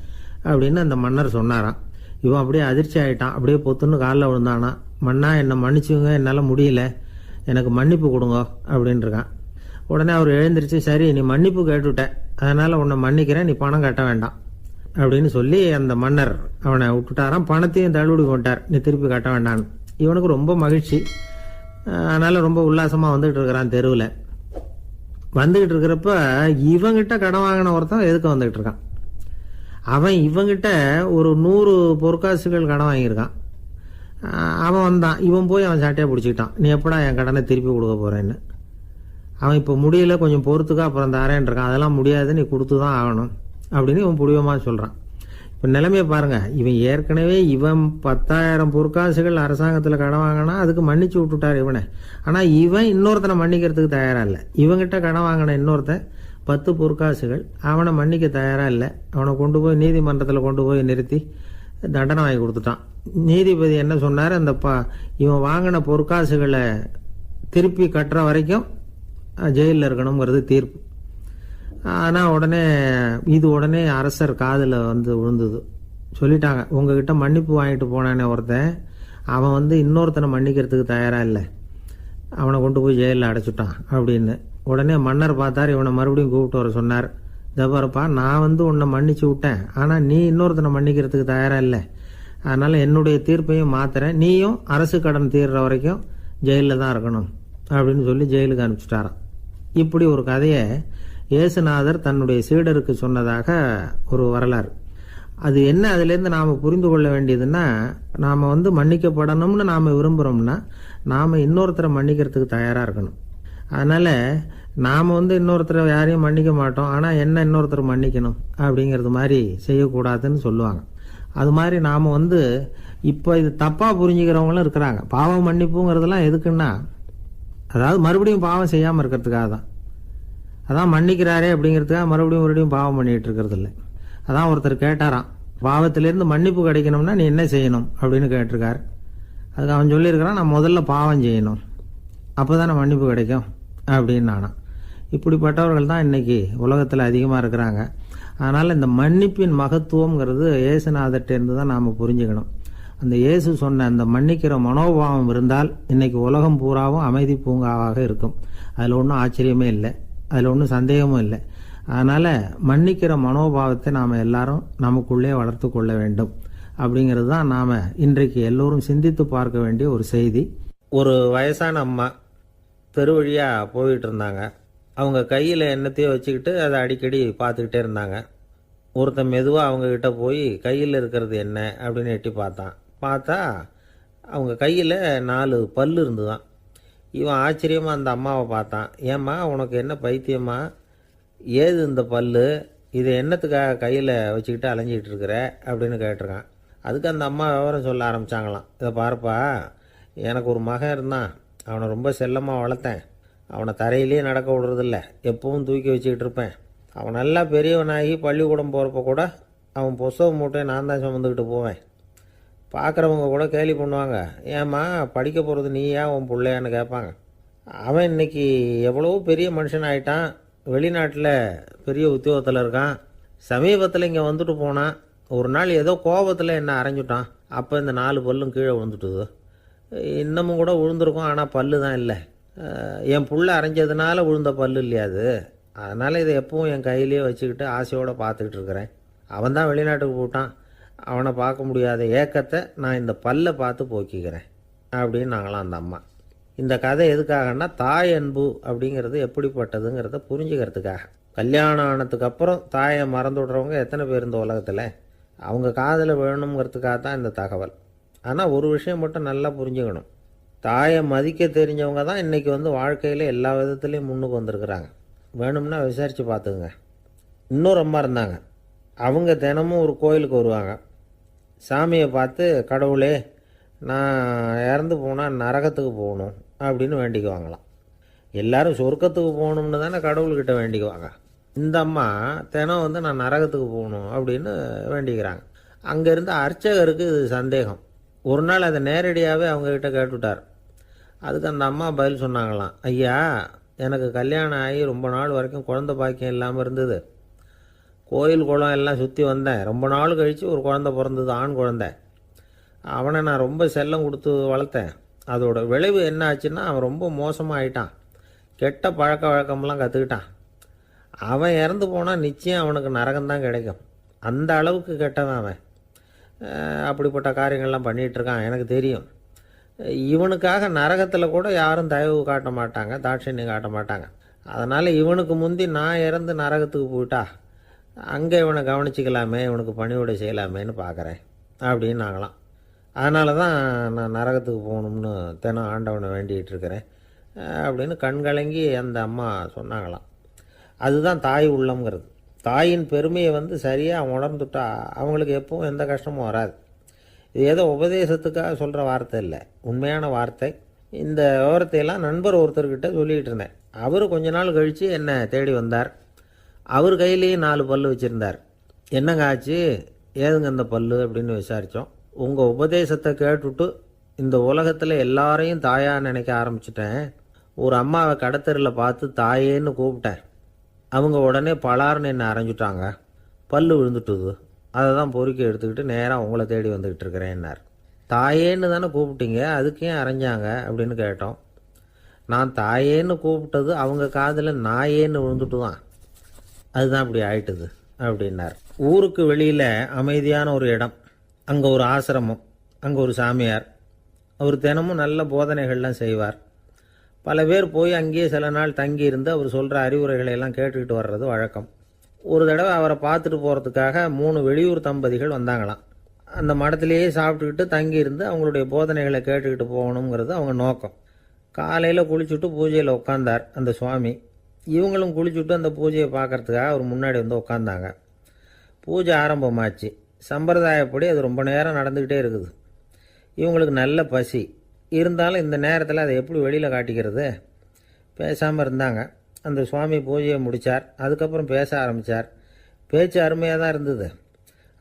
அப்படின்னு அந்த மன்னர் சொன்னாராம். இவன் அப்படியே அதிர்ச்சி ஆகிட்டான், அப்படியே பொத்துன்னு காலில் விழுந்தானா, மன்னா என்னை மன்னிச்சுங்க, என்னால் முடியல, எனக்கு மன்னிப்பு கொடுங்க அப்படின்னு இருக்கான். உடனே அவர் எழுந்திரிச்சு, சரி நீ மன்னிப்பு கேட்டுவிட்ட, அதனால் உன்னை மன்னிக்கிறேன், நீ பணம் கட்ட வேண்டாம் அப்படின்னு சொல்லி அந்த மன்னர் அவனை விட்டுட்டாராம். பணத்தையும் தள்ளுபடி போட்டார், நீ திருப்பி கட்ட வேண்டான்னு. இவனுக்கு ரொம்ப மகிழ்ச்சி, அதனால் ரொம்ப உல்லாசமாக வந்துகிட்டு இருக்கிறான். தெருவில் வந்துக்கிட்டு இருக்கிறப்ப இவங்கிட்ட கடன் வாங்கின ஒருத்தன் எதுக்கு வந்துக்கிட்டு இருக்கான். அவன் இவங்கிட்ட ஒரு 100 பொற்காசுகள் கடன் வாங்கியிருக்கான். அவன் வந்தான், இவன் போய் அவன் சாட்டையாக பிடிச்சிக்கிட்டான், நீ எப்படா என் கடனை திருப்பி கொடுக்க போகிறேன்னு. அவன் இப்போ முடியல, கொஞ்சம் பொறுத்துக்கா, அப்புறம் தரேன் இருக்கான். அதெல்லாம் முடியாது, நீ கொடுத்து தான் ஆகணும் அப்படின்னு இவன் புடிவமாக சொல்கிறான். இப்போ நிலைமையை பாருங்க, இவன் ஏற்கனவே இவன் 10,000 பொற்காசுகள் அரசாங்கத்தில் கடன் வாங்கினா அதுக்கு மன்னிச்சு விட்டுட்டார் இவனை. ஆனால் இவன் இன்னொருத்தனை மன்னிக்கிறதுக்கு தயாராக இல்லை. இவங்கிட்ட கடன் வாங்கின இன்னொருத்தன் 10 பொற்காசுகள், அவனை மன்னிக்க தயாராக இல்லை. அவனை கொண்டு போய் நீதிமன்றத்தில் கொண்டு போய் நிறுத்தி தண்டனை வாங்கி கொடுத்துட்டான். நீதிபதி என்ன சொன்னார், அந்த இவன் வாங்கின பொற்காசுகளை திருப்பி கட்டுற வரைக்கும் ஜெயிலில் இருக்கணுங்கிறது தீர்ப்பு. ஆனால் உடனே அரசர் காதில் வந்து விழுந்தது. சொல்லிட்டாங்க, உங்ககிட்ட மன்னிப்பு வாங்கிட்டு போனானே ஒருத்தன், அவன் வந்து இன்னொருத்தனை மன்னிக்கிறதுக்கு தயாராக இல்லை, அவனை கொண்டு போய் ஜெயிலில் அடைச்சிட்டான் அப்படின்னு. உடனே மன்னர் பார்த்தார், இவனை மறுபடியும் கூப்பிட்டு வர சொன்னார். தபாரப்பா, நான் வந்து உன்னை மன்னிச்சு விட்டேன், ஆனால் நீ இன்னொருத்தனை மன்னிக்கிறதுக்கு தயாராக இல்லை, அதனால் என்னுடைய தீர்ப்பையும் மாத்துறேன், நீயும் அரசு கடன் தீர்ற வரைக்கும் ஜெயிலில் தான் இருக்கணும் அப்படின்னு சொல்லி ஜெயிலுக்கு அனுப்பிச்சிட்டாராம். இப்படி ஒரு கதையை இயேசுநாதர் தன்னுடைய சீடருக்கு சொன்னதாக ஒரு வரலாறு. அது என்ன, அதுலேருந்து நாம் புரிந்து கொள்ள வேண்டியதுன்னா, நாம் வந்து மன்னிக்கப்படணும்னு நாம் விரும்புகிறோம்னா நாம் இன்னொருத்தரை மன்னிக்கிறதுக்கு தயாராக இருக்கணும். அதனால் நாம் வந்து இன்னொருத்தரை யாரையும் மன்னிக்க மாட்டோம், ஆனால் என்ன இன்னொருத்தரை மன்னிக்கணும் அப்படிங்கிறது மாதிரி செய்யக்கூடாதுன்னு சொல்லுவாங்க. அது மாதிரி நாம் வந்து இப்போ இது தப்பாக புரிஞ்சுக்கிறவங்களும் இருக்கிறாங்க. பாவம் மன்னிப்புங்கிறதுலாம் எதுக்குன்னா, அதாவது மறுபடியும் பாவம் செய்யாமல் இருக்கிறதுக்காக தான். அதான் மன்னிக்கிறாரே அப்படிங்கிறதுக்காக மறுபடியும் பாவம் பண்ணிகிட்டு இருக்கிறது இல்லை. அதான் ஒருத்தர் கேட்டாராம், பாவத்திலேருந்து மன்னிப்பு கிடைக்கணும்னா நீ என்ன செய்யணும் அப்படின்னு கேட்டிருக்காரு. அதுக்கு அவன் சொல்லியிருக்கிறான், நான் முதல்ல பாவம் செய்யணும், அப்போ தானே மன்னிப்பு கிடைக்கும் அப்படின்னு நானாம். இப்படிப்பட்டவர்கள் தான் இன்னைக்கு உலகத்தில் அதிகமாக இருக்கிறாங்க. அதனால் இந்த மன்னிப்பின் மகத்துவங்கிறது இயேசுநாதர்கிட்டேருந்து தான் நாம் புரிஞ்சுக்கணும். அந்த இயேசு சொன்ன அந்த மன்னிக்கிற மனோபாவம் இருந்தால் இன்னைக்கு உலகம் பூராவும் அமைதி பூங்காவாக இருக்கும். அதில் ஒன்றும் ஆச்சரியமே இல்லை, அதில் ஒன்றும் சந்தேகமும் இல்லை. அதனால் மன்னிக்கிற மனோபாவத்தை நாம் எல்லாரும் நமக்குள்ளே வளர்த்து கொள்ள வேண்டும். அப்படிங்கிறது தான் நாம் இன்றைக்கு எல்லோரும் சிந்தித்து பார்க்க வேண்டிய ஒரு செய்தி. ஒரு வயசான அம்மா தெரு வழியாக போயிட்டு இருந்தாங்க. அவங்க கையில் எண்ணத்தையோ வச்சுக்கிட்டு அதை அடிக்கடி பார்த்துக்கிட்டே இருந்தாங்க. ஒருத்தன் மெதுவாக அவங்கக்கிட்ட போய் கையில் இருக்கிறது என்ன அப்படின்னு எட்டி பார்த்தா அவங்க கையில் 4 பல் இருந்துதான். இவன் ஆச்சரியமாக அந்த அம்மாவை பார்த்தான். ஏம்மா உனக்கு என்ன பைத்தியமா, ஏது இந்த பல்லு, இதை என்னத்துக்காக கையில் வச்சுக்கிட்டு அலைஞ்சிக்கிட்டு இருக்கிற அப்படின்னு கேட்டிருக்கான். அதுக்கு அந்த அம்மா விவரம் சொல்ல ஆரம்பித்தாங்களாம். இதை பாருப்பா, எனக்கு ஒரு மகன் இருந்தான், அவனை ரொம்ப செல்லமாக வளர்த்தேன். அவனை தரையிலேயே நடக்க விடுறதில்ல, எப்பவும் தூக்கி வச்சுக்கிட்டு இருப்பேன். அவன் நல்லா பெரியவனாகி பள்ளிக்கூடம் போகிறப்ப கூட அவன் புஸ்தக மூட்டையை நான் தான் சுமந்துக்கிட்டு போவேன். பார்க்குறவங்க கூட கேலி பண்ணுவாங்க, ஏம்மா படிக்க போகிறது நீயா உன் பிள்ளையான்னு கேட்பாங்க. அவன் இன்னைக்கு எவ்வளோ பெரிய மனுஷன் ஆகிட்டான், வெளிநாட்டில் பெரிய உத்தியோகத்தில் இருக்கான். சமீபத்தில் இங்கே வந்துட்டு போனான். ஒரு நாள் ஏதோ கோபத்தில் என்ன அரைஞ்சுட்டான். அப்போ இந்த 4 பல்லும் கீழே விழுந்துட்டுது. இன்னமும் கூட விழுந்திருக்கும், ஆனால் பல்லு தான் இல்லை. என் புள்ள அரைஞ்சதுனால விழுந்த பல்லு இல்லையா அது, அதனால் இதை எப்பவும் என் கையிலேயே வச்சுக்கிட்டு ஆசையோடு பார்த்துக்கிட்டு இருக்கிறேன். அவன் தான் வெளிநாட்டுக்கு போட்டான், அவனை பார்க்க முடியாத ஏக்கத்தை நான் இந்த பல்லை பார்த்து போக்கிக்கிறேன் அப்படின்னு நாங்களாம் அந்த அம்மா. இந்த கதை எதுக்காகன்னா, தாய் அன்பு அப்படிங்கிறது எப்படிப்பட்டதுங்கிறத புரிஞ்சுக்கிறதுக்காக. கல்யாணம் ஆனதுக்கு அப்புறம் தாயை மறந்து விடுறவங்க எத்தனை பேர் இந்த உலகத்தில், அவங்க காதில் வேணுங்கிறதுக்காக தான் இந்த தகவல். ஆனால் ஒரு விஷயம் மட்டும் நல்லா புரிஞ்சுக்கணும், தாயை மதிக்க தெரிஞ்சவங்க தான் இன்றைக்கி வாழ்க்கையில் எல்லா விதத்துலேயும் முன்னுக்கு வந்திருக்கிறாங்க. வேணும்னா விசாரித்து பார்த்துங்க. இன்னொரு அம்மா இருந்தாங்க, அவங்க தினமும் ஒரு கோயிலுக்கு வருவாங்க. சாமியை பார்த்து, கடவுளே நான் இறந்து போனால் நரகத்துக்கு போகணும் அப்படின்னு வேண்டிக்குவாங்களாம். எல்லாரும் சொர்க்கத்துக்கு போகணும்னு தானே கடவுள்கிட்ட வேண்டிக்குவாங்க. இந்த அம்மா தினம் நான் நரகத்துக்கு போகணும் அப்படின்னு வேண்டிக்கிறாங்க. அங்கேருந்து அர்ச்சகருக்கு இது சந்தேகம். ஒரு நாள் அதை நேரடியாகவே அவங்கக்கிட்ட கேட்டுவிட்டார். அதுக்கு அந்த அம்மா பதில் சொன்னாங்களாம், ஐயா எனக்கு கல்யாணம் ஆகி ரொம்ப நாள் வரைக்கும் குழந்தை பாக்கியம் இல்லாமல் இருந்தது. கோயில் குளம் எல்லாம் சுற்றி வந்தேன். ரொம்ப நாள் கழித்து ஒரு குழந்தை பிறந்தது, ஆண் குழந்தை. அவனை நான் ரொம்ப செல்லம் கொடுத்து வளர்த்தேன். அதோட விளைவு என்ன ஆச்சுன்னா, அவன் ரொம்ப மோசமாக ஆயிட்டான். கெட்ட பழக்க வழக்கம்லாம் கற்றுக்கிட்டான். அவன் இறந்து போனால் நிச்சயம் அவனுக்கு நரகம்தான் கிடைக்கும். அந்த அளவுக்கு கெட்டவன் அவன். அப்படிப்பட்ட காரியங்கள்லாம் பண்ணிகிட்ருக்கான், எனக்கு தெரியும். இவனுக்காக நரகத்தில் கூட யாரும் தயவு காட்ட மாட்டாங்க, தாட்சண்யம் காட்ட மாட்டாங்க. அதனால் இவனுக்கு முந்தி நான் இறந்து நரகத்துக்கு போயிட்டா அங்கே இவனை கவனிச்சிக்கலாமே, இவனுக்கு பணிவிடை செய்யலாமேன்னு பார்க்குறேன் அப்படின்னு நாங்களாம். அதனால தான் நான் நரகத்துக்கு போகணும்னு தினம் ஆண்டவனை வேண்டிகிட்டு இருக்கிறேன் அப்படின்னு கண்கலங்கி அந்த அம்மா சொன்னாங்களாம். அதுதான் தாய் உள்ளம்ங்கிறது. தாயின் பெருமையை சரியாக உணர்ந்துட்டா அவங்களுக்கு எப்பவும் எந்த கஷ்டமும் வராது. இது ஏதோ உபதேசத்துக்காக சொல்கிற வார்த்தை இல்லை, உண்மையான வார்த்தை. இந்த விவரத்தையெல்லாம் நண்பர் ஒருத்தர்கிட்ட சொல்லிகிட்டு இருந்தேன். அவர் கொஞ்ச நாள் கழித்து என்னை தேடி வந்தார். அவர் கையிலேயே 4 பல்லு வச்சுருந்தார். என்னங்க ஆச்சு, ஏதுங்க இந்த பல்லு அப்படின்னு விசாரித்தோம். உங்கள் உபதேசத்தை கேட்டுவிட்டு இந்த உலகத்தில் எல்லாரையும் தாயாக நினைக்க ஆரம்பிச்சிட்டேன். ஒரு அம்மாவை கடத்தரில் பார்த்து தாயேன்னு கூப்பிட்டேன். அவங்க உடனே பலார்னு என்னை அரைஞ்சிட்டாங்க, பல்லு விழுந்துட்டுது. அதை தான் பொறுக்கி எடுத்துக்கிட்டு நேராக உங்களை தேடி வந்துக்கிட்டு இருக்கிறேன்னார். தாயேன்னு தானே கூப்பிட்டீங்க, அதுக்கு ஏன் அரைஞ்சாங்க அப்படின்னு கேட்டோம். நான் தாயேன்னு கூப்பிட்டது அவங்க காதில் நாயேன்னு விழுந்துட்டு தான், அதுதான் இப்படி ஆயிட்டுது அப்படின்னார். ஊருக்கு வெளியில் அமைதியான ஒரு இடம், அங்கே ஒரு ஆசிரமம், அங்கே ஒரு சாமியார். அவர் தினமும் நல்ல போதனைகள்லாம் செய்வார். பல பேர் போய் அங்கேயே சில நாள் தங்கி இருந்து அவர் சொல்கிற அறிவுரைகளை எல்லாம் கேட்டுக்கிட்டு வர்றது வழக்கம். ஒரு தடவை அவரை பார்த்துட்டு போகிறதுக்காக 3 வெளியூர் தம்பதிகள் வந்தாங்களாம். அந்த மடத்திலேயே சாப்பிட்டுக்கிட்டு தங்கி இருந்து அவங்களுடைய போதனைகளை கேட்டுக்கிட்டு போகணுங்கிறது அவங்க நோக்கம். காலையில் குளிச்சுட்டு பூஜையில் உட்காந்தார் அந்த சுவாமி. இவங்களும் குளிச்சுட்டு அந்த பூஜையை பார்க்கறதுக்காக அவர் முன்னாடி உட்காந்தாங்க. பூஜை ஆரம்பமாச்சு. சம்பிரதாயப்படி அது ரொம்ப நேரம் நடந்துக்கிட்டே இருக்குது. இவங்களுக்கு நல்ல பசி இருந்தாலும் இந்த நேரத்தில் அதை எப்படி வெளியில் காட்டிக்கிறது, பேசாமல் இருந்தாங்க. அந்த சுவாமி பூஜையை முடித்தார். அதுக்கப்புறம் பேச ஆரம்பித்தார். பேச்சு அருமையாக தான் இருந்தது,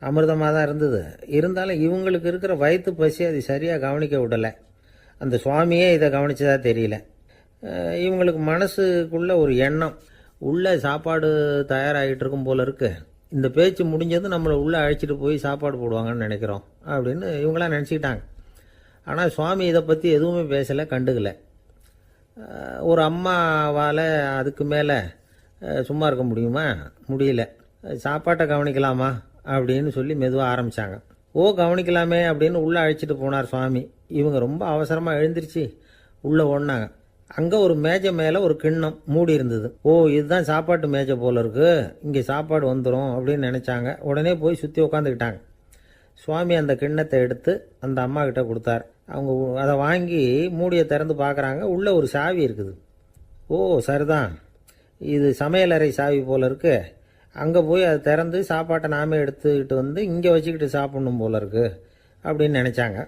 அமிர்தமாக தான் இருந்தது. இருந்தாலும் இவங்களுக்கு இருக்கிற வயிற்று பசி அது சரியாக கவனிக்க விடலை. அந்த சுவாமியே இதை கவனிச்சதா தெரியல. இவங்களுக்கு மனசுக்குள்ள ஒரு எண்ணம், உள்ள சாப்பாடு தயாராகிட்டு இருக்கும் போல இருக்கு, இந்த பேச்சு முடிஞ்சது நம்மளை உள்ளே அழைச்சிட்டு போய் சாப்பாடு போடுவாங்கன்னு நினைக்கிறோம் அப்படின்னு இவங்களாம் நினச்சிக்கிட்டாங்க. ஆனால் சுவாமி இதை பற்றி எதுவுமே பேசலை, கண்டுக்கலை. ஒரு அம்மாவால் அதுக்கு மேலே சும்மா இருக்க முடியுமா? முடியல. சாப்பாட்டை கவனிக்கலாமா அப்படின்னு சொல்லி மெதுவாக ஆரம்பித்தாங்க. கவனிக்கலாமே அப்படின்னு உள்ளே அழைச்சிட்டு போனார் சுவாமி. இவங்க ரொம்ப அவசரமாக எழுந்திருச்சு உள்ளே ஓடினாங்க. அங்கே ஒரு மேஜை மேலே ஒரு கிண்ணம் மூடி இருந்தது. இதுதான் சாப்பாட்டு மேஜை போல இருக்கு, இங்கே சாப்பாடு வந்துடும் அப்படின்னு நினச்சாங்க. உடனே போய் சுற்றி உட்காந்துக்கிட்டாங்க. சுவாமி அந்த கிண்ணத்தை எடுத்து அந்த அம்மா கிட்ட கொடுத்தார். அவங்க அதை வாங்கி மூடியை திறந்து பார்க்குறாங்க. உள்ளே ஒரு சாவி இருக்குது. சரிதான், இது சமையலறை சாவி போல இருக்கு. அங்கே போய் அதை திறந்து சாப்பாட்டை நாமே எடுத்துக்கிட்டு வந்து இங்கே வச்சுக்கிட்டு சாப்பிட்ணும் போல இருக்கு அப்படின்னு நினச்சாங்க.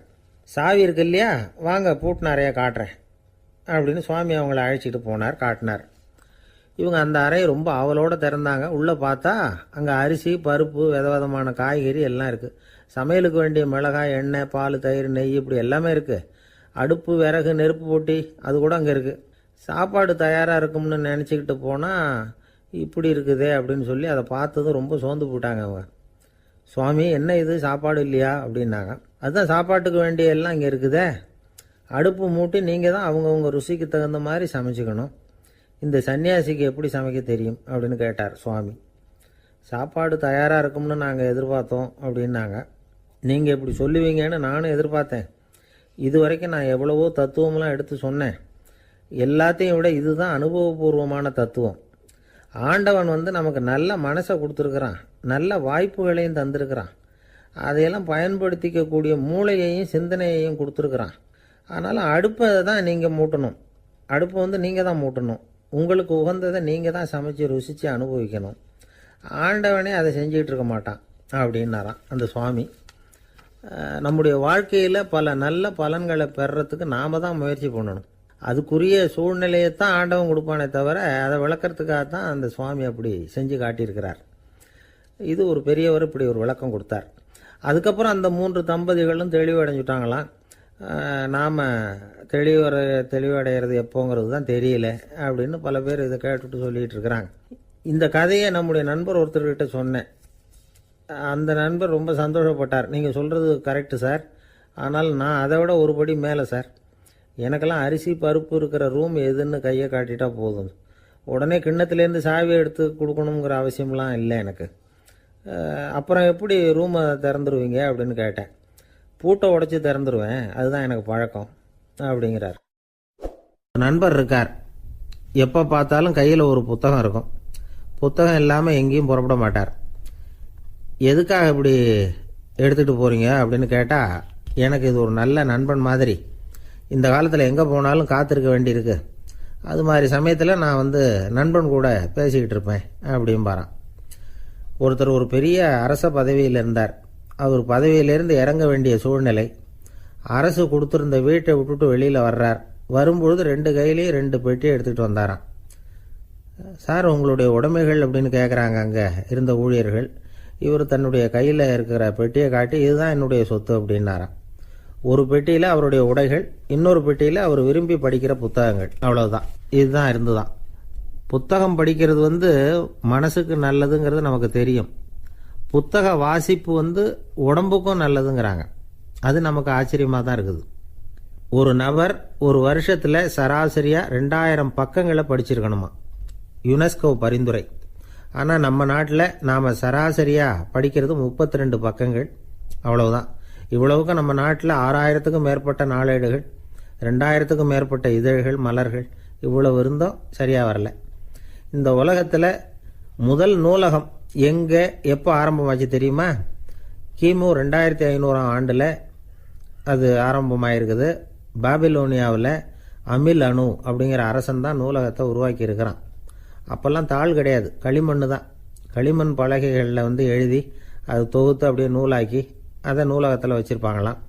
சாவி இருக்கு இல்லையா, வாங்க பூட்டின அறையை காட்டுறேன் அப்படின்னு சுவாமி அவங்கள அழைச்சிட்டு போனார், காட்டினார். இவங்க அந்த அறையை ரொம்ப ஆவலோடு திறந்தாங்க. உள்ளே பார்த்தா அங்கே அரிசி, பருப்பு, விதவிதமான காய்கறி எல்லாம் இருக்குது. சமையலுக்கு வேண்டிய மிளகாய், எண்ணெய், பால், தயிர், நெய் இப்படி எல்லாமே இருக்குது. அடுப்பு, விறகு, நெருப்பு போட்டி அது கூட அங்கே இருக்குது. சாப்பாடு தயாராக இருக்கும்னு நினச்சிக்கிட்டு போனால் இப்படி இருக்குதே அப்படின்னு சொல்லி அதை பார்த்ததும் ரொம்ப சோர்ந்து போட்டாங்க அவங்க. சுவாமி, என்ன இது சாப்பாடு இல்லையா அப்படின்னாங்க. அதுதான் சாப்பாட்டுக்கு வேண்டிய எல்லாம் இங்கே இருக்குதே. அடுப்பு மூட்டி நீங்கள் தான் அவங்கவுங்க ருசிக்கு தகுந்த மாதிரி சமைச்சிக்கணும். இந்த சன்னியாசிக்கு எப்படி சமைக்க தெரியும் அப்படின்னு கேட்டார் சுவாமி. சாப்பாடு தயாராக இருக்கும்னு நாங்கள் எதிர்பார்த்தோம் அப்படின்னாங்க. நீங்கள் இப்படி சொல்லுவீங்கன்னு நானும் எதிர்பார்த்தேன். இது வரைக்கும் நான் எவ்வளவோ தத்துவம்லாம் எடுத்து சொன்னேன். எல்லாத்தையும் விட இதுதான் அனுபவபூர்வமான தத்துவம். ஆண்டவன் நமக்கு நல்ல மனசை கொடுத்துருக்குறான், நல்ல வாய்ப்புகளையும் தந்திருக்கிறான், அதையெல்லாம் பயன்படுத்திக்கக்கூடிய மூளையையும் சிந்தனையையும் கொடுத்துருக்குறான். அதனால் அடுப்பை தான் நீங்கள் மூட்டணும். அடுப்பை நீங்கள் தான் மூட்டணும். உங்களுக்கு உகந்ததை நீங்கள் தான் சமைச்சு ருசித்து அனுபவிக்கணும். ஆண்டவனே அதை செஞ்சுக்கிட்டு இருக்க மாட்டான் அப்படின்னாராம் அந்த சுவாமி. நம்முடைய வாழ்க்கையில் பல நல்ல பலன்களை பெறுறதுக்கு நாம் தான் முயற்சி பண்ணணும். அதுக்குரிய சூழ்நிலையை தான் ஆண்டவன் கொடுப்பானே தவிர அதை விளக்கிறதுக்காக தான் அந்த சுவாமி அப்படி செஞ்சு காட்டியிருக்கிறார். இது ஒரு பெரியவர் இப்படி ஒரு விளக்கம் கொடுத்தார். அதுக்கப்புறம் அந்த 3 தம்பதிகளும் தெளிவடைஞ்சுட்டாங்களாம். நாம் தெளிவடைகிறது எப்போங்கிறது தான் தெரியல அப்படின்னு பல பேர் இதை கேட்டுட்டு சொல்லிகிட்டு இருக்கிறாங்க. இந்த கதையை நம்முடைய நண்பர் ஒருத்தர்கிட்ட சொன்னேன். அந்த நண்பர் ரொம்ப சந்தோஷப்பட்டார். நீங்கள் சொல்கிறது கரெக்டு சார், ஆனால் நான் அதை விட ஒரு படி மேலே சார். எனக்கெல்லாம் அரிசி, பருப்பு இருக்கிற ரூம் எதுன்னு கையை காட்டிட்டா போதும். உடனே கிண்ணத்துலேருந்து சாவியை எடுத்து கொடுக்கணுங்கிற அவசியம்லாம் இல்லை எனக்கு. அப்புறம் எப்படி ரூமை திறந்துருவீங்க அப்படின்னு கேட்டேன். பூட்டை உடைச்சி திறந்துருவேன், அதுதான் எனக்கு பழக்கம் அப்படிங்கிறார். நண்பர் இருக்கார். எப்போ பார்த்தாலும் கையில் ஒரு புத்தகம் இருக்கும். புத்தகம் இல்லாமல் எங்கேயும் புறப்பட மாட்டார். எதுக்காக இப்படி எடுத்துகிட்டு போகிறீங்க அப்படின்னு கேட்டால், எனக்கு இது ஒரு நல்ல நண்பன் மாதிரி. இந்த காலத்தில் எங்கே போனாலும் காத்திருக்க வேண்டியிருக்கு. அது மாதிரி சமயத்தில் நான் நண்பன் கூட பேசிக்கிட்டு இருப்பேன் அப்படிம்பாரான். ஒருத்தர் ஒரு பெரிய அரச பதவியில் இருந்தார். அவர் பதவியிலிருந்து இறங்க வேண்டிய சூழ்நிலை. அரசு கொடுத்துருந்த வீட்டை விட்டுட்டு வெளியில் வர்றார். வரும்பொழுது 2 கையிலேயும் 2 பெட்டியை எடுத்துகிட்டு வந்தாராம். சார், உங்களுடைய உடைமைகள் அப்படின்னு கேட்குறாங்க அங்கே இருந்த ஊழியர்கள். இவர் தன்னுடைய கையில் இருக்கிற பெட்டியை காட்டி, இதுதான் என்னுடைய சொத்து அப்படின்னாராம். ஒரு பெட்டியில் அவருடைய உடைகள், இன்னொரு பெட்டியில் அவர் விரும்பி படிக்கிற புத்தகங்கள். அவ்வளவுதான். இதுதான் இருந்துதான். புத்தகம் படிக்கிறது மனசுக்கு நல்லதுங்கிறது நமக்கு தெரியும். புத்தக வாசிப்பு உடம்புக்கும் நல்லதுங்கிறாங்க. அது நமக்கு ஆச்சரியமாக தான் இருக்குது. ஒரு நபர் ஒரு வருஷத்தில் சராசரியாக 2000 பக்கங்களை படிச்சிருக்கணுமா, யுனெஸ்கோ பரிந்துரை. ஆனால் நம்ம நாட்டில் நாம் சராசரியாக படிக்கிறது 32 பக்கங்கள். அவ்வளவுதான். இவ்வளவுக்கு நம்ம நாட்டில் 6000க்கும் மேற்பட்ட நாளேடுகள், 2000க்கும் மேற்பட்ட இதழ்கள், மலர்கள் இவ்வளவு இருந்தோம், சரியாக வரல. இந்த உலகத்தில் முதல் நூலகம் எங்கே எப்போ ஆரம்பமாச்சு தெரியுமா? கிமு 2500ஆம் ஆண்டில் அது ஆரம்பமாயிருக்குது. பாபிலோனியாவில் அமில் அணு அப்படிங்கிற அரசன் தான் நூலகத்தை உருவாக்கி இருக்கிறான். அப்போல்லாம் தாள் கிடையாது, களிமண் தான். களிமண் பலகைகளில் எழுதி அது தொகுத்து அப்படியே நூலாக்கி அதை நூலகத்தில் வச்சுருப்பாங்களாம்.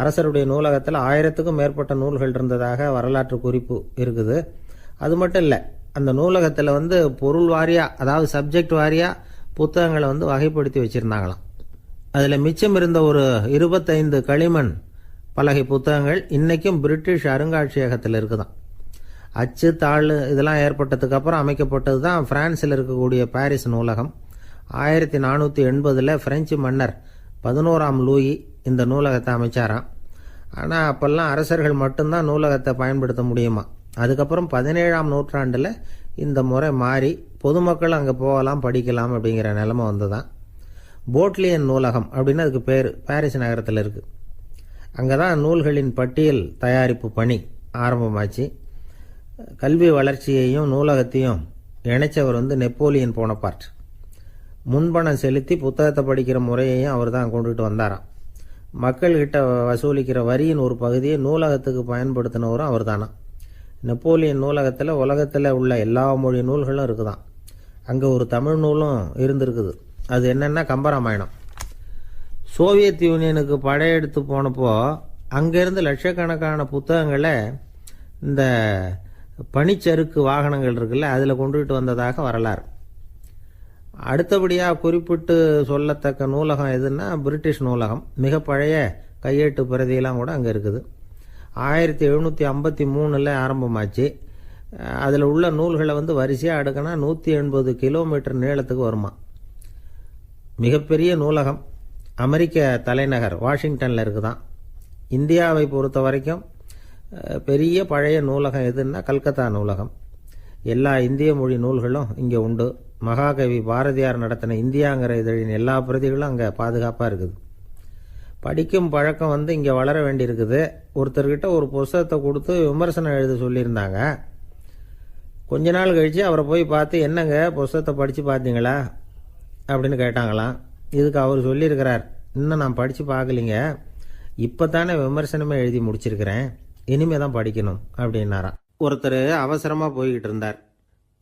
அரசருடைய நூலகத்தில் 1000க்கும் மேற்பட்ட நூல்கள் இருந்ததாக வரலாற்று குறிப்பு இருக்குது. அது மட்டும் இல்லை, அந்த நூலகத்தில் பொருள் வாரியாக, அதாவது சப்ஜெக்ட் வாரியாக புத்தகங்களை வகைப்படுத்தி வச்சுருந்தாங்களாம். அதில் மிச்சம் இருந்த ஒரு 25 களிமண் பலகை புத்தகங்கள் இன்றைக்கும் பிரிட்டிஷ் அருங்காட்சியகத்தில் இருக்குதான். அச்சு, தாள் இதெல்லாம் ஏற்பட்டதுக்கு அப்புறம் அமைக்கப்பட்டது தான் பிரான்சில் இருக்கக்கூடிய பாரிஸ் நூலகம். 1480 பிரெஞ்சு மன்னர் 11ஆம் லூயி இந்த நூலகத்தை அமைச்சாராம். ஆனால் அப்போல்லாம் அரசர்கள் மட்டும்தான் நூலகத்தை பயன்படுத்த முடியுமா. அதுக்கப்புறம் 17ஆம் நூற்றாண்டில் இந்த முறை மாறி பொதுமக்கள் அங்கே போகலாம், படிக்கலாம் அப்படிங்கிற நிலைமை வந்துதான். போட்லியன் நூலகம் அப்படின்னு அதுக்கு பேர், பாரிஸ் நகரத்தில் இருக்குது. அங்கே தான் நூல்களின் பட்டியல் தயாரிப்பு பணி ஆரம்பமாச்சு. கல்வி வளர்ச்சியையும் நூலகத்தையும் இணைச்சவர் நெப்போலியன் போனபார்ட். முன்பணம் செலுத்தி புத்தகத்தை படிக்கிற முறையையும் அவர் தான் கொண்டுகிட்டு வந்தாராம். மக்கள்கிட்ட வசூலிக்கிற வரியின் ஒரு பகுதியை நூலகத்துக்கு பயன்படுத்தினவரும் அவர் தானா. நெப்போலியன் நூலகத்தில் உலகத்தில் உள்ள எல்லா மொழி நூல்களும் இருக்குதான். அங்கே ஒரு தமிழ் நூலும் இருந்திருக்குது. அது என்னென்னா கம்பராமாயணம். சோவியத் யூனியனுக்கு படையெடுத்து போனப்போ அங்கேருந்து லட்சக்கணக்கான புத்தகங்களை இந்த பனிச்சறுக்கு வாகனங்கள் இருக்குல்ல, அதில் கொண்டுகிட்டு வந்ததாக வரலாறு. அடுத்தபடியாக குறிப்பிட்டு சொல்லத்தக்க நூலகம் எதுன்னா பிரிட்டிஷ் நூலகம். மிக பழைய கையெழுத்து பிரதியெல்லாம் கூட அங்கே இருக்குது. 1753 ஆரம்பமாச்சு. அதில் உள்ள நூல்களை வரிசையாக அடுக்கினா 180 கிலோமீட்டர் நீளத்துக்கு வருமா. மிகப்பெரிய நூலகம் அமெரிக்க தலைநகர் வாஷிங்டனில் இருக்குதான். இந்தியாவை பொறுத்த வரைக்கும் பெரிய பழைய நூலகம் எதுன்னா கல்கத்தா நூலகம். எல்லா இந்திய மொழி நூல்களும் இங்கே உண்டு. மகாகவி பாரதியார் நடத்தின இந்தியாங்கிற இதழின் எல்லா பிரதிகளும் அங்கே பாதுகாப்பாக இருக்குது. படிக்கும் பழக்கம் இங்கே வளர வேண்டியிருக்குது. ஒருத்தர்கிட்ட ஒரு புஸ்தகத்தை கொடுத்து விமர்சனம் எழுத சொல்லியிருந்தாங்க. கொஞ்ச நாள் கழித்து அவரை போய் பார்த்து, என்னங்க புஸ்தகத்தை படித்து பார்த்தீங்களா அப்படின்னு கேட்டாங்களாம். இதுக்கு அவர் சொல்லியிருக்கிறார், இன்னும் நான் படித்து பார்க்கலிங்க, இப்போ தானே விமர்சனமே எழுதி முடிச்சிருக்கிறேன், இனிமே தான் படிக்கணும் அப்படின்னாராம். ஒருத்தர் அவசரமாக போய்கிட்டு இருந்தார்.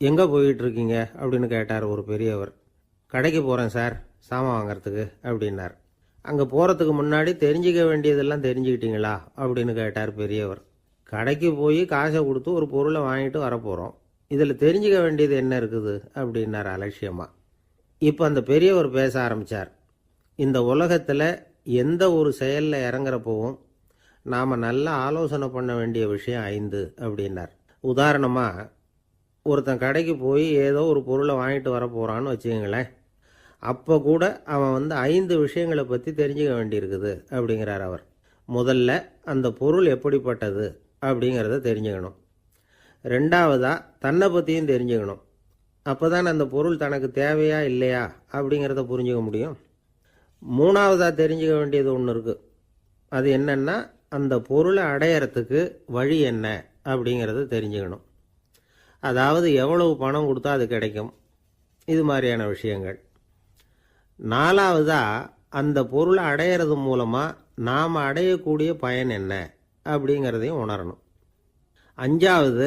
எங்கே போய்கிட்டு இருக்கீங்க அப்படின்னு கேட்டார் ஒரு பெரியவர். கடைக்கு போகிறேன் சார், சாமான் வாங்கிறதுக்கு அப்படின்னார். அங்கே போகிறதுக்கு முன்னாடி தெரிஞ்சிக்க வேண்டியதெல்லாம் தெரிஞ்சுக்கிட்டீங்களா அப்படின்னு கேட்டார் பெரியவர். கடைக்கு போய் காசை கொடுத்து ஒரு பொருளை வாங்கிட்டு வரப்போகிறோம், இதில் தெரிஞ்சிக்க வேண்டியது என்ன இருக்குது அப்படின்னார் அலட்சியமாக. இப்போ அந்த பெரியவர் பேச ஆரம்பித்தார். இந்த உலகத்தில் எந்த ஒரு செயலில் இறங்குறப்பவும் நாம் நல்லா ஆலோசனை பண்ண வேண்டிய விஷயம் 5 அப்படின்னார். உதாரணமாக, ஒருத்தன் கடைக்கு போய் ஏதோ ஒரு பொருளை வாங்கிட்டு வர போகிறான்னு வச்சுக்கோங்களேன். அப்போ கூட அவன் 5 விஷயங்களை பற்றி தெரிஞ்சுக்க வேண்டியிருக்குது அப்படிங்கிறார் அவர். முதல்ல அந்த பொருள் எப்படிப்பட்டது அப்படிங்கிறத தெரிஞ்சுக்கணும். ரெண்டாவதாக தன்னை பற்றியும் தெரிஞ்சுக்கணும். அப்போ தான் அந்த பொருள் தனக்கு தேவையா இல்லையா அப்படிங்கிறத புரிஞ்சுக்க முடியும். மூணாவதாக தெரிஞ்சுக்க வேண்டியது ஒன்று இருக்குது. அது என்னென்னா, அந்த பொருளை அடையறதுக்கு வழி என்ன அப்படிங்கிறத தெரிஞ்சுக்கணும். அதாவது எவ்வளவு பணம் கொடுத்தா அது கிடைக்கும், இது மாதிரியான விஷயங்கள். நாலாவதாக அந்த பொருளை அடையிறது மூலமாக நாம் அடையக்கூடிய பயன் என்ன அப்படிங்கிறதையும் உணரணும். அஞ்சாவது,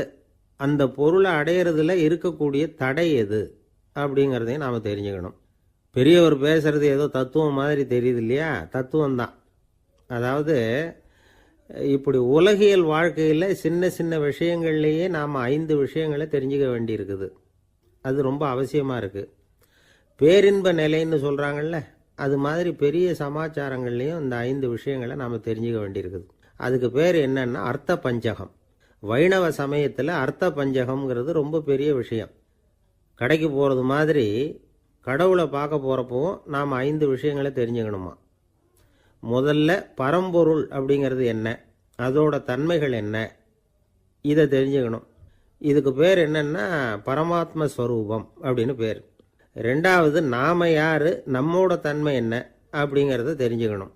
அந்த பொருளை அடையிறதுல இருக்கக்கூடிய தடை எது அப்படிங்கிறதையும் நாம் தெரிஞ்சுக்கணும். பெரியவர் பேசுறது ஏதோ தத்துவம் மாதிரி தெரியுது இல்லையா, தத்துவம்தான். அதாவது இப்படி உலகியல் வாழ்க்கையில் சின்ன சின்ன விஷயங்கள்லேயே நாம் 5 விஷயங்களை தெரிஞ்சுக்க வேண்டியிருக்குது. அது ரொம்ப அவசியமாக இருக்குது. பேரின்ப நிலைன்னு சொல்கிறாங்கல்ல, அது மாதிரி பெரிய சமாச்சாரங்கள்லேயும் இந்த 5 விஷயங்களை நாம் தெரிஞ்சுக்க வேண்டியிருக்குது. அதுக்கு பேர் என்னன்னா அர்த்த பஞ்சகம். வைணவ சமயத்தில் அர்த்த பஞ்சகம்ங்கிறது ரொம்ப பெரிய விஷயம். கடைக்கு போகிறது மாதிரி கடவுளை பார்க்க போகிறப்பவும் நாம் 5 விஷயங்களை தெரிஞ்சுக்கணுமா. முதல்ல பரம்பொருள் அப்படிங்கிறது என்ன, அதோட தன்மைகள் என்ன, இதை தெரிஞ்சுக்கணும். இதுக்கு பேர் என்னன்னா பரமாத்ம ஸ்வரூபம் அப்படின்னு பேர். ரெண்டாவது, நாம யாரு, நம்மோட தன்மை என்ன அப்படிங்கிறத தெரிஞ்சுக்கணும்.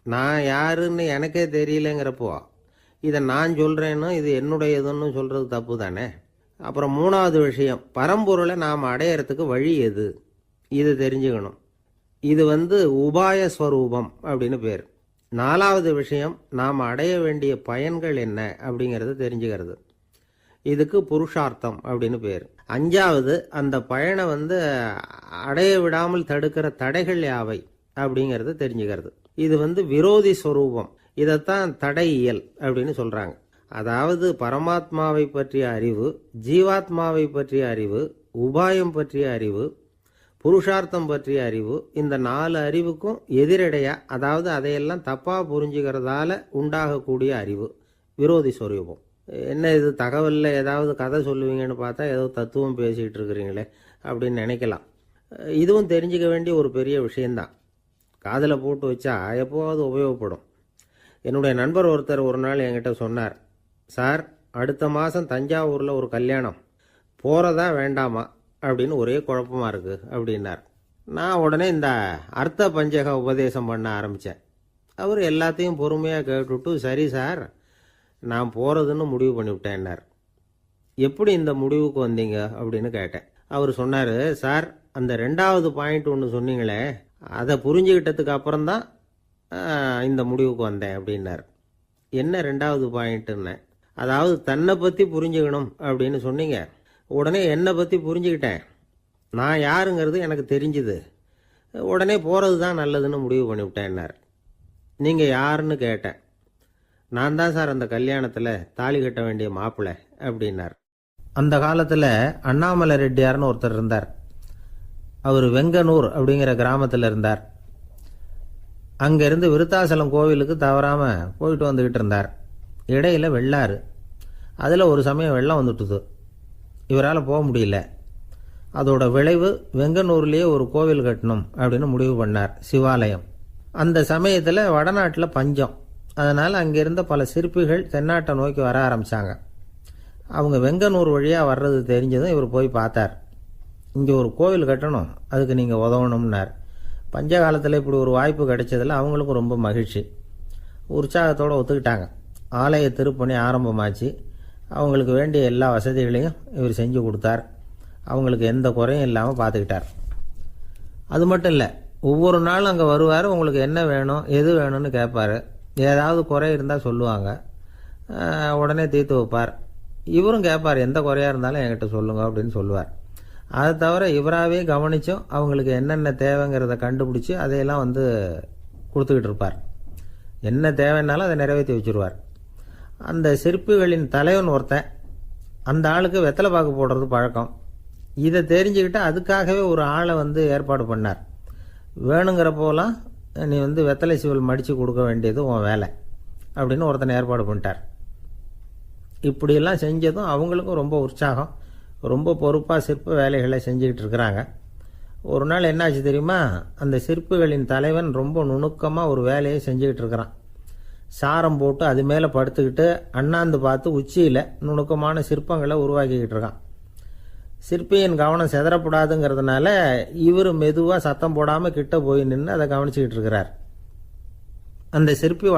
நான் யாருன்னு எனக்கே தெரியலங்கிறப்போ இதை நான் சொல்கிறேன்னு இது என்னுடையதுன்னு சொல்கிறது தப்பு தானே. அப்புறம் மூணாவது விஷயம், பரம்பொருளை நாம் அடையிறதுக்கு வழி எது, இது தெரிஞ்சுக்கணும். இது உபாய ஸ்வரூபம் அப்படின்னு பேர். நாலாவது விஷயம், நாம் அடைய வேண்டிய பயன்கள் என்ன அப்படிங்கிறது தெரிஞ்சுக்கிறது. இதுக்கு புருஷார்த்தம் அப்படின்னு பேர். அஞ்சாவது, அந்த பயனை அடைய விடாமல் தடுக்கிற தடைகள் யாவை அப்படிங்கிறது தெரிஞ்சுக்கிறது. இது விரோதி ஸ்வரூபம். இதைத்தான் தடையியல் அப்படின்னு சொல்றாங்க. அதாவது பரமாத்மாவை பற்றிய அறிவு, ஜீவாத்மாவை பற்றிய அறிவு, உபாயம் பற்றிய அறிவு, புருஷார்த்தம் பற்றிய அறிவு, இந்த 4 அறிவுக்கும் எதிரடையா, அதாவது அதையெல்லாம் தப்பாக புரிஞ்சுக்கிறதால உண்டாகக்கூடிய அறிவு விரோதி ஸ்வரூபம். என்ன இது தகவலில் ஏதாவது கதை சொல்லுவீங்கன்னு பார்த்தா ஏதோ தத்துவம் பேசிகிட்டு இருக்கிறீங்களே அப்படின்னு நினைக்கலாம். இதுவும் தெரிஞ்சுக்க வேண்டிய ஒரு பெரிய விஷயந்தான். காதில் போட்டு வச்சா எப்போவாவது உபயோகப்படும். என்னுடைய நண்பர் ஒருத்தர் ஒரு நாள் என்கிட்ட சொன்னார், சார் அடுத்த மாதம் தஞ்சாவூரில் ஒரு கல்யாணம், போகிறதா வேண்டாமா அப்படின்னு ஒரே குழப்பமாக இருக்குது அப்படின்னார். நான் உடனே இந்த அர்த்த பஞ்சக உபதேசம் பண்ண ஆரம்பித்தேன். அவர் எல்லாத்தையும் பொறுமையாக கேட்டுவிட்டு, சரி சார் நான் போகிறதுன்னு முடிவு பண்ணிவிட்டேன்னார். எப்படி இந்த முடிவுக்கு வந்தீங்க அப்படின்னு கேட்டேன். அவர் சொன்னார், சார் அந்த 2வது பாயிண்ட் ஒன்று சொன்னீங்களே, அதை புரிஞ்சுக்கிட்டதுக்கு அப்புறம்தான் இந்த முடிவுக்கு வந்தேன் அப்படின்னார். என்ன 2வது பாயிண்ட்டுன்னு? அதாவது தன்னை பற்றி புரிஞ்சுக்கணும் அப்படின்னு சொன்னீங்க. உடனே என்னை பற்றி புரிஞ்சுக்கிட்டேன், நான் யாருங்கிறது எனக்கு தெரிஞ்சுது, உடனே போகிறது தான் நல்லதுன்னு முடிவு பண்ணிவிட்டேன்னார். நீங்கள் யாருன்னு கேட்டேன். நான் தான் சார் அந்த கல்யாணத்தில் தாலி கட்ட வேண்டிய மாப்பிள்ளை அப்படின்னார். அந்த காலத்தில் அண்ணாமலை ரெட்டியார்னு ஒருத்தர் இருந்தார். அவர் வெங்கனூர் அப்படிங்கிற கிராமத்தில் இருந்தார். அங்கேருந்து விருத்தாசலம் கோவிலுக்கு தவறாமல் போயிட்டு வந்துக்கிட்டு இருந்தார். இடையில வெள்ளாறு, அதில் ஒரு சமயம் வெள்ளம் வந்துட்டுது. இவரால் போக முடியல. அதோட விளைவு வெங்கனூர்லேயே ஒரு கோவில் கட்டணும் அப்படின்னு முடிவு பண்ணார், சிவாலயம். அந்த சமயத்தில் வடநாட்டில் பஞ்சம். அதனால் அங்கே இருந்த பல சிற்பிகள் தென்னாட்டை நோக்கி வர ஆரம்பித்தாங்க. அவங்க வெங்கனூர் வழியாக வர்றது தெரிஞ்சதும் இவர் போய் பார்த்தார். இங்கே ஒரு கோவில் கட்டணும், அதுக்கு நீங்கள் உதவணும்னார். பஞ்ச காலத்தில் இப்படி ஒரு வாய்ப்பு கிடைச்சதில் அவங்களுக்கும் ரொம்ப மகிழ்ச்சி. உற்சாகத்தோடு ஒத்துக்கிட்டாங்க. ஆலய திருப்பணி ஆரம்பமாச்சு. அவங்களுக்கு வேண்டிய எல்லா வசதிகளையும் இவர் செஞ்சு கொடுத்தார். அவங்களுக்கு எந்த குறையும் இல்லாமல் பார்த்துக்கிட்டார். அது மட்டும் இல்லை, ஒவ்வொரு நாளும் அங்கே வருவார். உங்களுக்கு என்ன வேணும் எது வேணும்னு கேட்பார். ஏதாவது குறை இருந்தால் சொல்லுவாங்க, உடனே தீர்த்து வைப்பார். இவரும் கேட்பார், எந்த குறையாக இருந்தாலும் என்கிட்ட சொல்லுங்க அப்படின்னு சொல்லுவார். அதை தவிர இவராகவே கவனிச்சும் அவங்களுக்கு என்னென்ன தேவைங்கிறத கண்டுபிடிச்சி அதையெல்லாம் கொடுத்துக்கிட்டு இருப்பார். என்ன தேவைன்னாலும் அதை நிறைவேற்றி வச்சுருவார். அந்த சிற்பிகளின் தலைவன் ஒருத்தன், அந்த ஆளுக்கு வெத்தலை பாக்கு போடுறது பழக்கம். இதை தெரிஞ்சுக்கிட்டு அதுக்காகவே ஒரு ஆளை ஏற்பாடு பண்ணார். வேணுங்கிறப்போலாம் நீ வெத்தலை சிவல் மடித்து கொடுக்க வேண்டியது உன் வேலை அப்படின்னு ஒருத்தனை ஏற்பாடு பண்ணிட்டார். இப்படியெல்லாம் செஞ்சதும் அவங்களுக்கும் ரொம்ப உற்சாகம். ரொம்ப பொறுப்பாக சிற்ப வேலைகளை செஞ்சுக்கிட்டு இருக்கிறாங்க. ஒரு நாள் என்னாச்சு தெரியுமா? அந்த சிற்பிகளின் தலைவன் ரொம்ப நுணுக்கமாக ஒரு வேலையை செஞ்சுக்கிட்டு இருக்கிறான். சாரம் போட்டு அது மேலே படுத்துக்கிட்டு அண்ணாந்து பார்த்து உச்சியில் நுணுக்கமான சிற்பங்களை உருவாக்கிக்கிட்டு இருக்கான். சிற்பியின் கவனம் செதறப்படாதுங்கிறதுனால இவர் மெதுவாக சத்தம் போடாமல் கிட்ட போய் நின்று அதை கவனிச்சுக்கிட்டு இருக்கிறார். அந்த சிற்பி